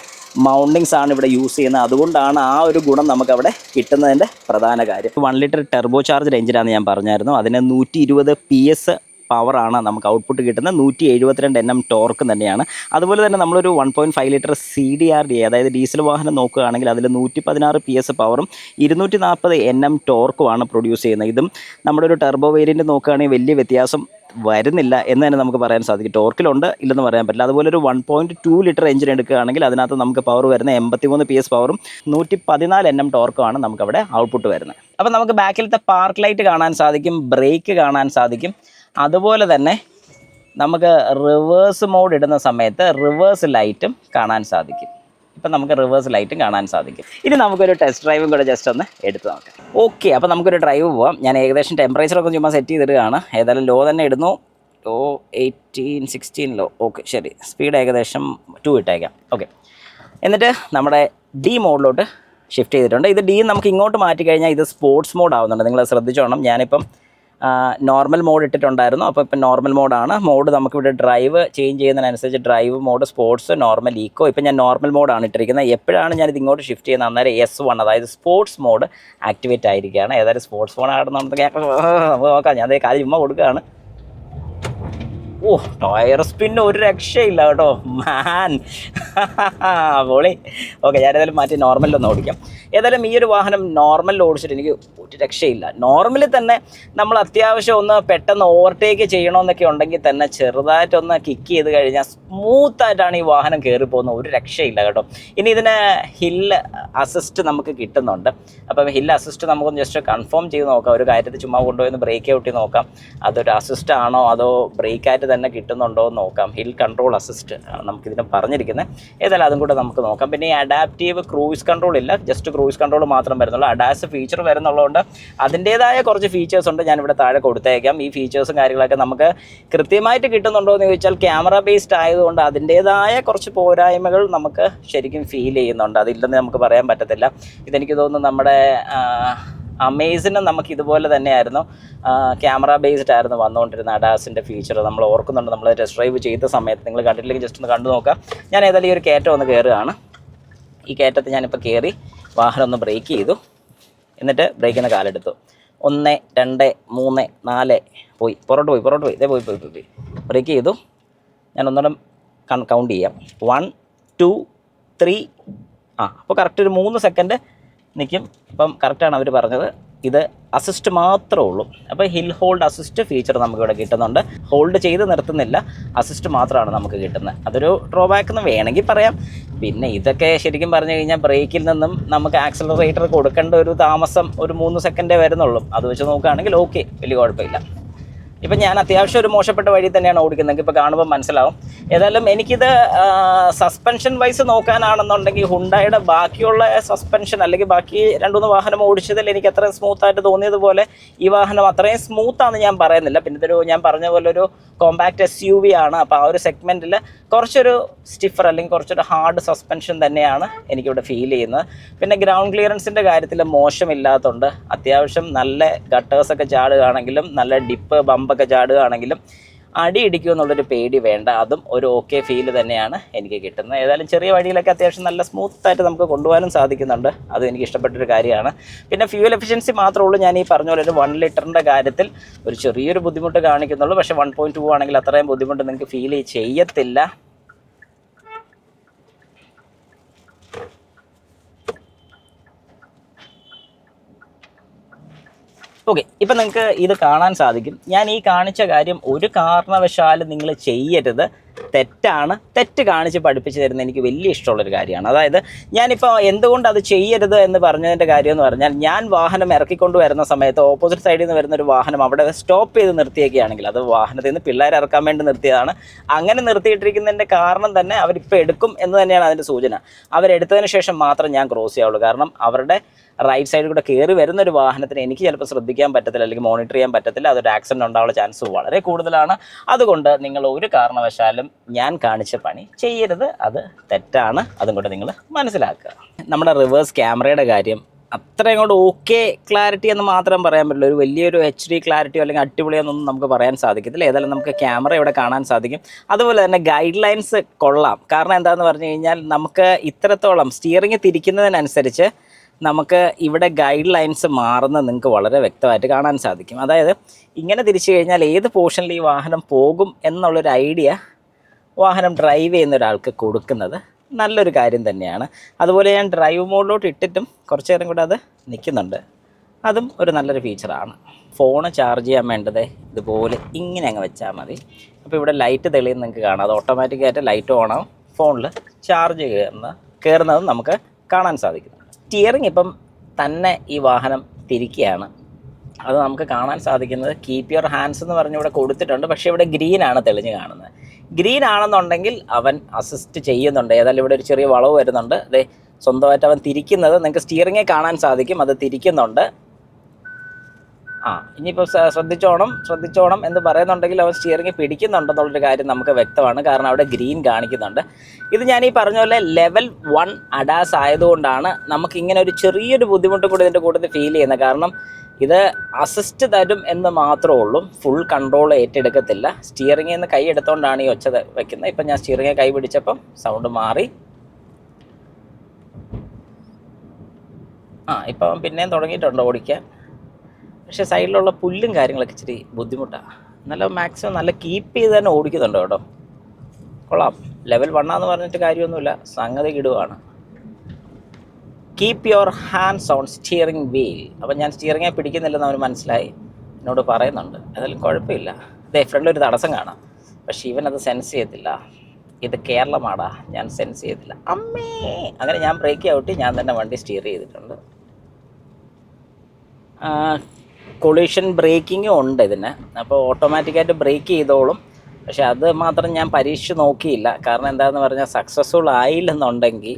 മൗണ്ടിങ്സ് ആണ് ഇവിടെ യൂസ് ചെയ്യുന്നത്. അതുകൊണ്ടാണ് ആ ഒരു ഗുണം നമുക്കവിടെ കിട്ടുന്നതിൻ്റെ പ്രധാന കാര്യം. 1 ലിറ്റർ ടെർബോ ചാർജ് എഞ്ചിനാണെന്ന് ഞാൻ പറഞ്ഞായിരുന്നു. അതിന് 120 PS പവറാണ് നമുക്ക് ഔട്ട്പുട്ട് കിട്ടുന്നത്. 172 Nm ടോർക്ക് തന്നെയാണ്. അതുപോലെ തന്നെ നമ്മളൊരു 1.5 ലിറ്റർ CDRD, അതായത് ഡീസൽ വാഹനം നോക്കുകയാണെങ്കിൽ അതിൽ 116 PS പവറും 240 Nm ടോർക്കുമാണ് പ്രൊഡ്യൂസ് ചെയ്യുന്നത്. ഇതും നമ്മുടെ ഒരു ടെർബോ വേരിയൻറ്റ് നോക്കുകയാണെങ്കിൽ വലിയ വ്യത്യാസം വരുന്നില്ല എന്ന് തന്നെ നമുക്ക് പറയാൻ സാധിക്കും. ടോർക്കിലുണ്ട്, ഇല്ലെന്ന് പറയാൻ പറ്റില്ല. അതുപോലെ ഒരു 1.2 ലിറ്റർ എഞ്ചിൻ എടുക്കുകയാണെങ്കിൽ അതിനകത്ത് നമുക്ക് പവർ വരുന്ന 83 PS പവറും 114 Nm ടോർക്കുമാണ് നമുക്കവിടെ ഔട്ട്പുട്ട് വരുന്നത്. അപ്പോൾ നമുക്ക് ബാക്കിലത്തെ പാർക്ക് ലൈറ്റ് കാണാൻ സാധിക്കും, ബ്രേക്ക് കാണാൻ സാധിക്കും. അതുപോലെ തന്നെ നമുക്ക് റിവേഴ്സ് മോഡ് ഇടുന്ന സമയത്ത് റിവേഴ്സ് ലൈറ്റും കാണാൻ സാധിക്കും. ഇപ്പം നമുക്ക് റിവേഴ്സ് ലൈറ്റും കാണാൻ സാധിക്കും. ഇനി നമുക്കൊരു ടെസ്റ്റ് ഡ്രൈവും കൂടെ ജസ്റ്റ് ഒന്ന് എടുത്ത് നോക്കാം. ഓക്കെ, അപ്പോൾ നമുക്കൊരു ഡ്രൈവ് പോവാം. ഞാൻ ഏകദേശം ടെമ്പറേച്ചറൊക്കെ ചുമ്മാ സെറ്റ് ചെയ്തിടുകയാണ്. ഏതായാലും ലോ തന്നെ ഇടുന്നു. Low 18, 16 low. ഓക്കെ, ശരി. സ്പീഡ് ഏകദേശം 2 ഇട്ടേക്കാം. ഓക്കെ, എന്നിട്ട് നമ്മുടെ D മോഡിലോട്ട് ഷിഫ്റ്റ് ചെയ്തിട്ടുണ്ട്. ഇത് D നമുക്ക് ഇങ്ങോട്ട് മാറ്റി കഴിഞ്ഞാൽ ഇത് സ്പോർട്സ് മോഡ് ആവുന്നുണ്ട്. നിങ്ങൾ ശ്രദ്ധിച്ചോണം. ഞാനിപ്പം നോർമൽ മോഡ് ഇട്ടിട്ടുണ്ടായിരുന്നു. അപ്പോൾ ഇപ്പം നോർമൽ മോഡാണ്. മോഡ് നമുക്കിവിടെ ഡ്രൈവ് ചേഞ്ച് ചെയ്യുന്നതിനനുസരിച്ച് drive mode, sports, normal, eco. ഇപ്പം ഞാൻ നോർമൽ മോഡാണ് ഇട്ടിരിക്കുന്നത്. എപ്പോഴാണ് ഞാനിത് ഇങ്ങോട്ട് ഷിഫ്റ്റ് ചെയ്യുന്നത് അന്നേരം S1 അതായത് സ്പോർട്സ് മോഡ് ആക്ടിവേറ്റ് ആയിരിക്കുകയാണ്. ഏതായാലും സ്പോർട്സ് മോഡ് ആടുന്നുണ്ടെങ്കിൽ നമുക്ക് നോക്കാം. ഞാൻ അതേ കാര്യം ചുമ്മാ കൊടുക്കുകയാണ്. ഓ, ടയർ സ്പിന്ന് ഒരു രക്ഷയില്ല കേട്ടോ മാൻ. പൊളി. ഓക്കെ, ഞാനേതായാലും മാറ്റി നോർമലിലൊന്ന് ഓടിക്കാം. ഏതായാലും ഈ ഒരു വാഹനം നോർമലിൽ ഓടിച്ചിട്ട് എനിക്ക് ഒരു രക്ഷയില്ല. നോർമലിൽ തന്നെ നമ്മൾ അത്യാവശ്യം ഒന്ന് പെട്ടെന്ന് ഓവർടേക്ക് ചെയ്യണമെന്നൊക്കെ ഉണ്ടെങ്കിൽ തന്നെ ചെറുതായിട്ടൊന്ന് കിക്ക് ചെയ്ത് കഴിഞ്ഞാൽ സ്മൂത്തായിട്ടാണ് ഈ വാഹനം കയറിപ്പോകുന്നത്. ഒരു രക്ഷയില്ല കേട്ടോ. ഇനി ഇതിന് ഹിൽ അസിസ്റ്റ് നമുക്ക് കിട്ടുന്നുണ്ട്. അപ്പം ഹിൽ അസിസ്റ്റ് നമുക്കൊന്ന് ജസ്റ്റ് കൺഫേം ചെയ്ത് നോക്കാം. ഒരു കാര്യത്തിൽ ചുമ്മാ കൊണ്ടുപോയി ബ്രേക്ക് ഔട്ടി നോക്കാം. അതൊരു അസിസ്റ്റ് ആണോ അതോ ബ്രേക്കായിട്ട് തന്നെ കിട്ടുന്നുണ്ടോ എന്ന് നോക്കാം. ഹിൽ കൺട്രോൾ അസിസ്റ്റ് ആണ് നമുക്കിതിന് പറഞ്ഞിരിക്കുന്നത്. ഏതായാലും അതും കൂടെ നമുക്ക് നോക്കാം. പിന്നെ ഈ അഡാപ്റ്റീവ് ക്രൂയിസ് കൺട്രോൾ ഇല്ല, ജസ്റ്റ് ക്രൂയിസ് കൺട്രോൾ മാത്രം വരുന്നുള്ളൂ. അഡാസ് ഫീച്ചർ വരുന്നുള്ളതുകൊണ്ട് അതിൻ്റേതായ കുറച്ച് ഫീച്ചേഴ്സ് ഉണ്ട്. ഞാനിവിടെ താഴെ കൊടുത്തേക്കാം. ഈ ഫീച്ചേഴ്സും കാര്യങ്ങളൊക്കെ നമുക്ക് കൃത്യമായിട്ട് കിട്ടുന്നുണ്ടോ എന്ന് ചോദിച്ചാൽ ക്യാമറ ബേസ്ഡ് ആയതുകൊണ്ട് അതിൻ്റേതായ കുറച്ച് പോരായ്മകൾ നമുക്ക് ശരിക്കും ഫീൽ ചെയ്യുന്നുണ്ട്. അതില്ലെന്ന് നമുക്ക് പറയാൻ പറ്റത്തില്ല. ഇതെനിക്ക് തോന്നുന്നു നമ്മുടെ അമേസിനും നമുക്ക് ഇതുപോലെ തന്നെയായിരുന്നു, ക്യാമറ ബേസ്ഡ് ആയിരുന്നു വന്നുകൊണ്ടിരുന്ന അഡാസിൻ്റെ ഫീച്ചർ. നമ്മൾ ഓർക്കുന്നുണ്ട്, നമ്മൾ ടെസ്റ്റ് ഡ്രൈവ് ചെയ്ത സമയത്ത്. നിങ്ങൾ കണ്ടിട്ടില്ലെങ്കിൽ ജസ്റ്റ് ഒന്ന് കണ്ടു നോക്കാം. ഞാൻ ഏതായാലും ഈ ഒരു കയറ്റം ഒന്ന് കയറുകയാണ്. ഈ കയറ്റത്തിൽ ഞാനിപ്പോൾ കയറി വാഹനം ഒന്ന് ബ്രേക്ക് ചെയ്തു. എന്നിട്ട് ബ്രേക്കിൽ നിന്ന് കാലെടുത്തു. 1 2 3 4 പോയി, പുറകോട്ട് പോയി, ഇതേ പോയി. ബ്രേക്ക് ചെയ്തു. ഞാൻ ഒന്നുകൂടെ കൗണ്ട് ചെയ്യാം. 1 2 3. അപ്പോൾ കറക്റ്റ് ഒരു 3 സെക്കൻഡ് നിൽക്കും. അപ്പം കറക്റ്റാണ് അവർ പറഞ്ഞത്. ഇത് അസിസ്റ്റ് മാത്രമേ ഉള്ളൂ. അപ്പോൾ ഹിൽ ഹോൾഡ് അസിസ്റ്റ് ഫീച്ചർ നമുക്കിവിടെ കിട്ടുന്നുണ്ട്. ഹോൾഡ് ചെയ്ത് നിർത്തുന്നില്ല, അസിസ്റ്റ് മാത്രമാണ് നമുക്ക് കിട്ടുന്നത്. അതൊരു ഡ്രോബാക്ക് എന്ന് വേണമെങ്കിൽ പറയാം. പിന്നെ ഇതൊക്കെ ശരിക്കും പറഞ്ഞു കഴിഞ്ഞാൽ ബ്രേക്കിൽ നിന്നും നമുക്ക് ആക്സിലറേറ്റർ കൊടുക്കേണ്ട ഒരു താമസം ഒരു 3 സെക്കൻഡേ വരുന്നുള്ളൂ. അത് വെച്ച് നോക്കുകയാണെങ്കിൽ ഓക്കെ, വലിയ കുഴപ്പമില്ല. ഇപ്പം ഞാൻ അത്യാവശ്യം ഒരു മോശപ്പെട്ട വഴി തന്നെയാണ് ഓടിക്കുന്നത്. ഇപ്പോൾ കാണുമ്പോൾ മനസ്സിലാവും. ഏതായാലും എനിക്കിത് സസ്പെൻഷൻ വൈസ് നോക്കാനാണെന്നുണ്ടെങ്കിൽ ഹുണ്ടായുടെ ബാക്കിയുള്ള സസ്പെൻഷൻ അല്ലെങ്കിൽ ബാക്കി 2-3 വാഹനം ഓടിച്ചതിൽ എനിക്ക് അത്രയും സ്മൂത്തായിട്ട് തോന്നിയതുപോലെ ഈ വാഹനം അത്രയും സ്മൂത്താണെന്ന് ഞാൻ പറയുന്നില്ല. പിന്നെ ഇതൊരു ഞാൻ പറഞ്ഞ പോലെ ഒരു കോമ്പാക്റ്റ് SUV ആണ്. അപ്പോൾ ആ ഒരു സെഗ്മെൻറ്റിൽ കുറച്ചൊരു സ്റ്റിഫർ അല്ലെങ്കിൽ കുറച്ചൊരു ഹാർഡ് സസ്പെൻഷൻ തന്നെയാണ് എനിക്കിവിടെ ഫീൽ ചെയ്യുന്നത്. പിന്നെ ഗ്രൗണ്ട് ക്ലിയറൻസിൻ്റെ കാര്യത്തിൽ മോശമില്ലാത്തതുകൊണ്ട് അത്യാവശ്യം നല്ല ഗട്ടേഴ്സൊക്കെ ചാടുകയാണെങ്കിലും നല്ല ഡിപ്പ് ബമ്പൊക്കെ ചാടുകയാണെങ്കിലും അടി ഇടിക്കുമെന്നുള്ളൊരു പേടി വേണ്ട. അതും ഒരു ഓക്കെ ഫീല് തന്നെയാണ് എനിക്ക് കിട്ടുന്നത്. ഏതായാലും ചെറിയ വഴിയിലൊക്കെ അത്യാവശ്യം നല്ല സ്മൂത്തായിട്ട് നമുക്ക് കൊണ്ടുപോകാനും സാധിക്കുന്നുണ്ട്. അത് എനിക്ക് ഇഷ്ടപ്പെട്ടൊരു കാര്യമാണ്. പിന്നെ ഫ്യൂൽ എഫിഷ്യൻസി മാത്രമേ ഉള്ളൂ ഞാൻ ഈ പറഞ്ഞ പോലെ ഒരു 1 ലിറ്ററിൻ്റെ കാര്യത്തിൽ ഒരു ചെറിയൊരു ബുദ്ധിമുട്ട് കാണിക്കുന്നുള്ളൂ. പക്ഷേ 1.2 ആണെങ്കിൽ അത്രയും ബുദ്ധിമുട്ട് നിങ്ങൾക്ക് ഫീൽ ചെയ്യത്തില്ല. ഓക്കെ, ഇപ്പം നിങ്ങൾക്ക് ഇത് കാണാൻ സാധിക്കും. ഞാൻ ഈ കാണിച്ച കാര്യം ഒരു കാരണവശാലും നിങ്ങൾ ചെയ്യരുത്. തെറ്റാണ്. തെറ്റ് കാണിച്ച് പഠിപ്പിച്ച് തരുന്നത് എനിക്ക് വലിയ ഇഷ്ടമുള്ളൊരു കാര്യമാണ്. അതായത് ഞാനിപ്പോൾ എന്തുകൊണ്ട് അത് ചെയ്യരുത് എന്ന് പറഞ്ഞതിൻ്റെ കാര്യം എന്ന് പറഞ്ഞാൽ, ഞാൻ വാഹനം ഇറക്കിക്കൊണ്ട് വരുന്ന സമയത്ത് ഓപ്പോസിറ്റ് സൈഡിൽ നിന്ന് വരുന്നൊരു വാഹനം അവിടെ സ്റ്റോപ്പ് ചെയ്ത് നിർത്തിയൊക്കെയാണെങ്കിൽ അത് വാഹനത്തിൽ നിന്ന് പിള്ളേർ ഇറക്കാൻ വേണ്ടി നിർത്തിയതാണ്. അങ്ങനെ നിർത്തിയിട്ടിരിക്കുന്നതിൻ്റെ കാരണം തന്നെ അവരിപ്പോൾ എടുക്കും എന്ന് തന്നെയാണ് അതിൻ്റെ സൂചന. അവരെടുത്തതിന് ശേഷം മാത്രം ഞാൻ ക്രോസ് ചെയ്യാവുള്ളൂ. കാരണം അവരുടെ റൈറ്റ് സൈഡിൽ കൂടെ കയറി വരുന്നൊരു വാഹനത്തിന് എനിക്ക് ചിലപ്പോൾ ശ്രദ്ധിക്കാൻ പറ്റത്തില്ല അല്ലെങ്കിൽ മോണിറ്റർ ചെയ്യാൻ പറ്റത്തില്ല. അതൊരു ആക്സിഡൻറ്റ് ഉണ്ടാവാനുള്ള ചാൻസ് വളരെ കൂടുതലാണ്. അതുകൊണ്ട് നിങ്ങൾ ഒരു കാരണവശാലും ഞാൻ കാണിച്ച പണി ചെയ്യരുത്. അത് തെറ്റാണ്. അതും കൂടെ നിങ്ങൾ മനസ്സിലാക്കുക. നമ്മുടെ റിവേഴ്സ് ക്യാമറയുടെ കാര്യം അത്രയും കൊണ്ട് ഓക്കെ ക്ലാരിറ്റി എന്ന് മാത്രം പറയാൻ പറ്റില്ല. ഒരു വലിയൊരു HD ക്ലാരിറ്റിയോ അല്ലെങ്കിൽ അടിപൊളിയെന്നൊന്നും നമുക്ക് പറയാൻ സാധിക്കത്തില്ല. ഏതായാലും നമുക്ക് ക്യാമറ ഇവിടെ കാണാൻ സാധിക്കും. അതുപോലെ തന്നെ ഗൈഡ് ലൈൻസ് കൊള്ളാം. കാരണം എന്താണെന്ന് പറഞ്ഞു കഴിഞ്ഞാൽ നമുക്ക് ഇത്രത്തോളം സ്റ്റിയറിംഗ് തിരിക്കുന്നതിനനുസരിച്ച് നമുക്ക് ഇവിടെ ഗൈഡ് ലൈൻസ് മാറുന്നത് നിങ്ങൾക്ക് വളരെ വ്യക്തമായിട്ട് കാണാൻ സാധിക്കും. അതായത് ഇങ്ങനെ തിരിച്ചു കഴിഞ്ഞാൽ ഏത് പോർഷനിൽ ഈ വാഹനം പോകും എന്നുള്ളൊരു ഐഡിയ വാഹനം ഡ്രൈവ് ചെയ്യുന്ന ഒരാൾക്ക് കൊടുക്കുന്നത് നല്ലൊരു കാര്യം തന്നെയാണ്. അതുപോലെ ഞാൻ ഡ്രൈവ് മോഡിലോട്ട് ഇട്ടിട്ടും കുറച്ച് നേരം കൂടെ അത് നിൽക്കുന്നുണ്ട്. അതും ഒരു നല്ലൊരു ഫീച്ചറാണ്. ഫോണ് ചാർജ് ചെയ്യാൻ വേണ്ടത് ഇതുപോലെ ഇങ്ങനെ അങ്ങ് വെച്ചാൽ മതി. അപ്പോൾ ഇവിടെ ലൈറ്റ് തെളിയുന്ന നിങ്ങൾക്ക് കാണാം. അത് ഓട്ടോമാറ്റിക്കായിട്ട് ലൈറ്റ് ഓണാവും. ഫോണിൽ ചാർജ് കയറുന്നതും നമുക്ക് കാണാൻ സാധിക്കും. സ്റ്റിയറിംഗ് ഇപ്പം തന്നെ ഈ വാഹനം തിരിക്കുകയാണ്. അത് നമുക്ക് കാണാൻ സാധിക്കുന്നത് കീപ്പ് യുവർ ഹാൻഡ്സ് എന്ന് പറഞ്ഞ് ഇവിടെ കൊടുത്തിട്ടുണ്ട്. പക്ഷേ ഇവിടെ ഗ്രീനാണ് തെളിഞ്ഞ് കാണുന്നത്. ഗ്രീൻ ആണെന്നുണ്ടെങ്കിൽ അവൻ അസിസ്റ്റ് ചെയ്യുന്നുണ്ട്. ഏതായാലും ഇവിടെ ഒരു ചെറിയ വളവ് വരുന്നുണ്ട്. അതെ, സ്വന്തമായിട്ട് അവൻ തിരിക്കുന്നത് നിങ്ങൾക്ക് സ്റ്റിയറിംഗിൽ കാണാൻ സാധിക്കും. അത് തിരിക്കുന്നുണ്ട്. ഇനിയിപ്പോൾ ശ്രദ്ധിച്ചോണം എന്ന് പറയുന്നുണ്ടെങ്കിൽ അവൻ സ്റ്റിയറിംഗ് പിടിക്കുന്നുണ്ടെന്നുള്ളൊരു കാര്യം നമുക്ക് വ്യക്തമാണ്. കാരണം അവിടെ ഗ്രീൻ കാണിക്കുന്നുണ്ട്. ഇത് ഞാൻ ഈ പറഞ്ഞ പോലെ ലെവൽ 1 അഡാസ് ആയതുകൊണ്ടാണ് നമുക്കിങ്ങനെ ഒരു ചെറിയൊരു ബുദ്ധിമുട്ട് കൂടി ഇതിൻ്റെ കൂട്ടത്തിൽ ഫീൽ ചെയ്യുന്നത്. കാരണം ഇത് അസിസ്റ്റ് തരും എന്ന് മാത്രമേ ഉള്ളൂ, ഫുൾ കൺട്രോൾ ഏറ്റെടുക്കത്തില്ല. സ്റ്റിയറിങ്ങിൽ നിന്ന് കൈ എടുത്തുകൊണ്ടാണ് ഈ ഒച്ച വയ്ക്കുന്നത്. ഇപ്പം ഞാൻ സ്റ്റിയറിങ്ങിൽ കൈ പിടിച്ചപ്പം സൗണ്ട് മാറി. ഇപ്പം പിന്നെയും തുടങ്ങിയിട്ടുണ്ട് ഓടിക്കാൻ. പക്ഷേ സൈഡിലുള്ള പുല്ലും കാര്യങ്ങളൊക്കെ ഇച്ചിരി ബുദ്ധിമുട്ടാണ്. നല്ല മാക്സിമം നല്ല കീപ്പ് ചെയ്ത് തന്നെ ഓടിക്കുന്നുണ്ട് കേട്ടോ. കൊള്ളാം. ലെവൽ 1 എന്ന് പറഞ്ഞിട്ട് കാര്യമൊന്നുമില്ല, സംഗതി കിടുവാണ്. Keep your hands on steering wheel. അപ്പം ഞാൻ സ്റ്റിയറിങ്ങെ പിടിക്കുന്നില്ലെന്ന് അവന് മനസ്സിലായി, എന്നോട് പറയുന്നുണ്ട്. ഏതായാലും കുഴപ്പമില്ല. അതേ ഫ്രണ്ടിലൊരു തടസ്സം കാണാം, പക്ഷേ ഇവനത് സെൻസ് ചെയ്യത്തില്ല. ഇത് കേരളമാടാ, ഞാൻ സെൻസ് ചെയ്യത്തില്ല. അമ്മേ, അങ്ങനെ ഞാൻ ബ്രേക്ക് ഔട്ടി ഞാൻ തന്നെ വണ്ടി സ്റ്റിയർ ചെയ്തിട്ടുണ്ട്. കൊളീഷൻ ബ്രേക്കിങ്ങും ഉണ്ട് ഇതിന്. അപ്പോൾ ഓട്ടോമാറ്റിക്കായിട്ട് ബ്രേക്ക് ചെയ്തോളും. പക്ഷെ അത് മാത്രം ഞാൻ പരീക്ഷിച്ച് നോക്കിയില്ല. കാരണം എന്താണെന്ന് പറഞ്ഞാൽ സക്സസ്ഫുൾ ആയില്ലെന്നുണ്ടെങ്കിൽ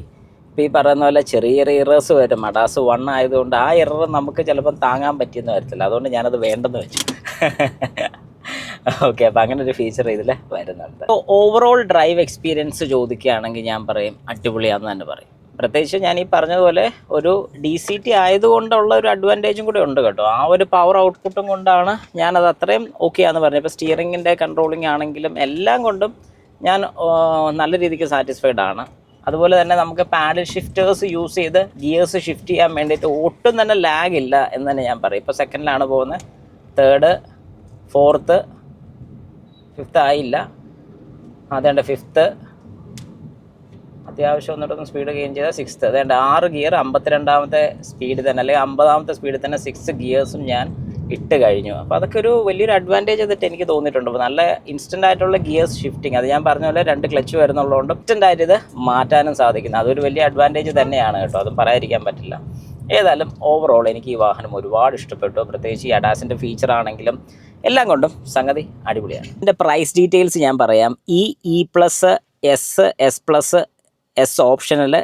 ഇപ്പോൾ ഈ പറയുന്ന പോലെ ചെറിയ ചെറിയ ഇറേഴ്സ് വരും. അഡാസ് 1 ആയതുകൊണ്ട് ആ ഇറർ നമുക്ക് ചിലപ്പം താങ്ങാൻ പറ്റിയെന്ന് വരത്തില്ല. അതുകൊണ്ട് ഞാനത് വേണ്ടെന്ന് വെച്ചു. ഓക്കെ, അപ്പോൾ അങ്ങനെ ഒരു ഫീച്ചർ ഇതിൽ വരുന്നുണ്ട്. അപ്പോൾ ഓവറോൾ ഡ്രൈവ് എക്സ്പീരിയൻസ് ചോദിക്കുകയാണെങ്കിൽ ഞാൻ പറയും അടിപൊളിയാണെന്ന് തന്നെ പറയും. പ്രത്യേകിച്ച് ഞാൻ ഈ പറഞ്ഞതുപോലെ ഒരു DCT ആയതുകൊണ്ടുള്ള ഒരു അഡ്വാൻറ്റേജും കൂടെ ഉണ്ട് കേട്ടോ. ആ ഒരു പവർ ഔട്ട്പുട്ടും കൊണ്ടാണ് ഞാനത് അത്രയും ഓക്കെ ആണെന്ന് പറഞ്ഞത്. ഇപ്പോൾ സ്റ്റിയറിങ്ങിൻ്റെ കൺട്രോളിങ് ആണെങ്കിലും എല്ലാം കൊണ്ടും ഞാൻ നല്ല രീതിക്ക് സാറ്റിസ്ഫൈഡ് ആണ്. അതുപോലെ തന്നെ നമുക്ക് പാഡിൽ ഷിഫ്റ്റേഴ്സ് യൂസ് ചെയ്ത് ഗിയേഴ്സ് ഷിഫ്റ്റ് ചെയ്യാൻ വേണ്ടിയിട്ട് ഒട്ടും തന്നെ ലാഗ് ഇല്ല എന്ന് തന്നെ ഞാൻ പറയും. ഇപ്പോൾ സെക്കൻഡിലാണ് പോകുന്നത്, 3rd 4th 5th ആയില്ല, അതേണ്ട 5th അത്യാവശ്യം ഒന്നിട്ടൊന്ന് സ്പീഡ് ഗെയിൻ ചെയ്താൽ 6th, അതേണ്ട 6 ഗിയർ 52ാമത്തെ സ്പീഡിൽ തന്നെ, അല്ലെങ്കിൽ 50ാമത്തെ സ്പീഡിൽ തന്നെ 6 ഗിയേഴ്സും ഞാൻ ഇട്ട് കഴിഞ്ഞു. അപ്പോൾ അതൊക്കെ ഒരു വലിയൊരു അഡ്വാൻറ്റേജ് ആയിട്ട് എനിക്ക് തോന്നിയിട്ടുണ്ട്. അപ്പോൾ നല്ല ഇൻസ്റ്റൻ്റ് ആയിട്ടുള്ള ഗിയേഴ്സ് ഷിഫ്റ്റിംഗ്, അത് ഞാൻ പറഞ്ഞ പോലെ 2 ക്ലച്ച് വരുന്നുള്ളതുകൊണ്ട് ഇൻസ്റ്റൻ്റ് ആയിട്ട് ഇത് മാറ്റാനും സാധിക്കുന്നത് അതൊരു വലിയ അഡ്വാൻറ്റേജ് തന്നെയാണ് കേട്ടോ. അതും പറയാതിരിക്കാൻ പറ്റില്ല. ഏതായാലും ഓവറോൾ എനിക്ക് ഈ വാഹനം ഒരുപാട് ഇഷ്ടപ്പെട്ടു. പ്രത്യേകിച്ച് ഈ അഡാസിൻ്റെ ഫീച്ചർ ആണെങ്കിലും എല്ലാം കൊണ്ടും സംഗതി അടിപൊളിയാണ്. ഇതിൻ്റെ പ്രൈസ് ഡീറ്റെയിൽസ് ഞാൻ പറയാം. E+, S+, S optional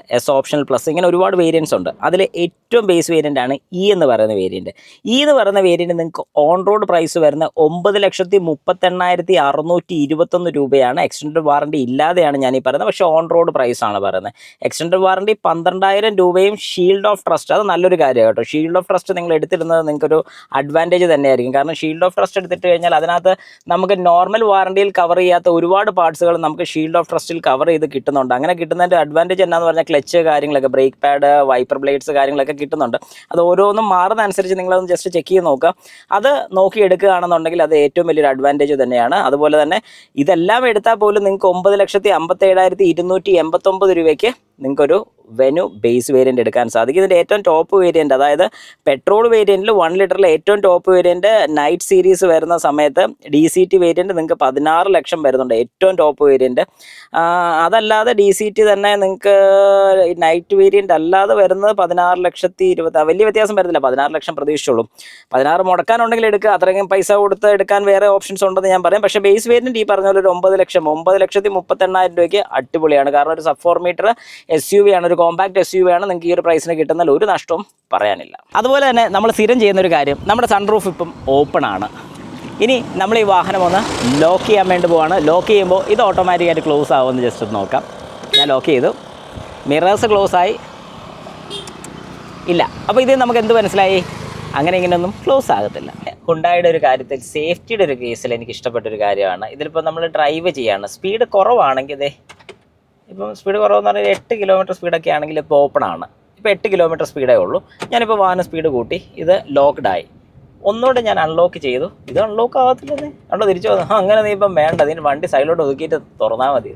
plus, ഇങ്ങനെ ഒരുപാട് വേരിയൻസ് ഉണ്ട്. അതിൽ ഏറ്റവും ബേസ് വേരിയൻ്റ് ആണ് എന്ന് പറയുന്ന വേരിയൻറ്റ്. എന്ന് പറയുന്ന വേരിയൻറ്റ് നിങ്ങൾക്ക് ഓൺ റോഡ് പ്രൈസ് വരുന്ന 9,38,621 രൂപയാണ്. എക്സ്റ്റൻഡ് വാറണ്ടി ഇല്ലാതെയാണ് ഞാനീ പറയുന്നത്, പക്ഷേ ഓൺ റോഡ് പ്രൈസാണ് പറയുന്നത്. എക്സ്റ്റൻഡ് വാറണ്ടി 12,000 രൂപയും ഷീൽഡ് ഓഫ് ട്രസ്റ്റ്, അത് നല്ലൊരു കാര്യമാണ് കേട്ടോ. ഷീൽഡ് ഓഫ് ട്രസ്റ്റ് നിങ്ങൾ എടുത്തിരുന്നത് നിങ്ങൾക്കൊരു അഡ്വാൻറ്റേജ് തന്നെയായിരിക്കും. കാരണം ഷീൽഡ് ഓഫ് ട്രസ്റ്റ് എടുത്തിട്ട് കഴിഞ്ഞാൽ അതിനകത്ത് നമുക്ക് നോർമൽ വാറണ്ടിയിൽ കവർ ചെയ്യാത്ത ഒരുപാട് പാർട്സുകൾ നമുക്ക് ഷീൽഡ് ഓഫ് ട്രസ്റ്റിൽ കവർ ചെയ്ത് കിട്ടുന്നുണ്ട്. അങ്ങനെ കിട്ടുന്നതിൻ്റെ അഡ്വാൻറ്റേജ് എന്നാന്ന് പറഞ്ഞാൽ ക്ലച്ച് കാര്യങ്ങളൊക്കെ, ബ്രേക്ക് പാഡ്, വൈപ്പർ ബ്ലേഡ്സ് കാര്യങ്ങളൊക്കെ കിട്ടുന്നുണ്ട്. അത് ഓരോന്നും മാറുന്ന അനുസരിച്ച് നിങ്ങളതൊന്ന് ജസ്റ്റ് ചെക്ക് ചെയ്ത് നോക്കുക. അത് നോക്കി എടുക്കുകയാണെന്നുണ്ടെങ്കിൽ അത് ഏറ്റവും വലിയൊരു അഡ്വാൻറ്റേജ് തന്നെയാണ്. അതുപോലെ തന്നെ ഇതെല്ലാം എടുത്താൽ പോലും നിങ്ങൾക്ക് 9,57,289 രൂപയ്ക്ക് നിങ്ങൾക്കൊരു വെനു ബേസ് വേരിയൻ്റ് എടുക്കാൻ സാധിക്കും. ഇതിൻ്റെ ഏറ്റവും ടോപ്പ് വേരിയൻ്റ്, അതായത് പെട്രോൾ വേരിയൻറ്റിൽ 1 ലിറ്ററിൽ ഏറ്റവും ടോപ്പ് വേരിയൻറ്റ് നൈറ്റ് സീരീസ് വരുന്ന സമയത്ത് DCT വേരിയൻറ്റ് നിങ്ങൾക്ക് 16 ലക്ഷം വരുന്നുണ്ട്, ഏറ്റവും ടോപ്പ് വേരിയൻറ്റ്. അതല്ലാതെ DCT തന്നെ നിങ്ങൾക്ക് നൈറ്റ് വേരിയൻ്റ് അല്ലാതെ വരുന്നത് 16,20,000, വലിയ വ്യത്യാസം വരുന്നില്ല. 16 ലക്ഷം പ്രതീക്ഷിച്ചുള്ളൂ. 16 മുടക്കാനുണ്ടെങ്കിൽ എടുക്കുക, അത്രയും പൈസ കൊടുത്ത് എടുക്കാൻ വേറെ ഓപ്ഷൻസ് ഉണ്ടെന്ന് ഞാൻ പറയും. പക്ഷേ ബേസ് വേരിയൻറ്റ് ഈ പറഞ്ഞ പോലെ ഒരു 9,38,000 രൂപയ്ക്ക് അടിപൊളിയാണ്. കാരണം ഒരു സബ് 4 മീറ്റർ SUV ആണ്, ഒരു കോമ്പാക്ട് SUV ആണ്. നിങ്ങൾക്ക് ഈ ഒരു പ്രൈസിന് കിട്ടുന്നതിൽ ഒരു നഷ്ടവും പറയാനില്ല. അതുപോലെ തന്നെ നമ്മൾ സ്ഥിരം ചെയ്യുന്നൊരു കാര്യം, നമ്മുടെ സൺറൂഫ് ഇപ്പം ഓപ്പൺ ആണ്. ഇനി നമ്മൾ ഈ വാഹനം ഒന്ന് ലോക്ക് ചെയ്യാൻ വേണ്ടി പോവാണ്. ലോക്ക് ചെയ്യുമ്പോൾ ഇത് ഓട്ടോമാറ്റിക്കായിട്ട് ക്ലോസ് ആവുമെന്ന് ജസ്റ്റ് ഒന്ന് നോക്കാം. ഞാൻ ലോക്ക് ചെയ്തു, മിറേഴ്സ് ക്ലോസ് ആയി ഇല്ല. അപ്പോൾ ഇത് നമുക്ക് എന്ത് മനസ്സിലായി? അങ്ങനെ ഇങ്ങനെയൊന്നും ക്ലോസ് ആകത്തില്ല. ഹുണ്ടായുടെ ഒരു കാര്യത്തിൽ, സേഫ്റ്റിയുടെ ഒരു കേസിൽ എനിക്ക് ഇഷ്ടപ്പെട്ടൊരു കാര്യമാണ്, ഇതിലിപ്പോൾ നമ്മൾ ഡ്രൈവ് ചെയ്യാണ്, സ്പീഡ് കുറവാണെങ്കിൽ ഇതേ ഇപ്പം സ്പീഡ് കുറവെന്ന് പറഞ്ഞാൽ 8 കിലോമീറ്റർ സ്പീഡൊക്കെ ആണെങ്കിൽ ഇപ്പോൾ ഓപ്പൺ ആണ്. ഇപ്പോൾ 8 കിലോമീറ്റർ സ്പീഡേ ഉള്ളൂ. ഞാനിപ്പോൾ വാഹനം സ്പീഡ് കൂട്ടി, ഇത് ലോക്ക്ഡായി. ഒന്നുകൂടെ ഞാൻ അൺലോക്ക് ചെയ്തു, ഇത് അൺലോക്ക് ആകത്തില്ലേ, കണ്ടോ തിരിച്ചു വന്നു. അങ്ങനെ നീ ഇപ്പം വേണ്ട, ഇതിന് വണ്ടി സൈഡിലോട്ട് ഒതുക്കിയിട്ട് തുറന്നാൽ മതി.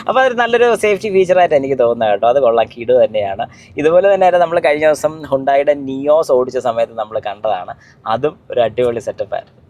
അപ്പോൾ അതൊരു നല്ലൊരു സേഫ്റ്റി ഫീച്ചറായിട്ട് എനിക്ക് തോന്നുന്നത് കേട്ടോ. അത് കൊള്ളാം, കിടു തന്നെയാണ്. ഇതുപോലെ തന്നെ നമ്മൾ കഴിഞ്ഞ ദിവസം ഹുണ്ടായുടെ നിയോസ് ഓടിച്ച സമയത്ത് നമ്മൾ കണ്ടതാണ്, അതും ഒരു അടിപൊളി സെറ്റപ്പായിരുന്നു.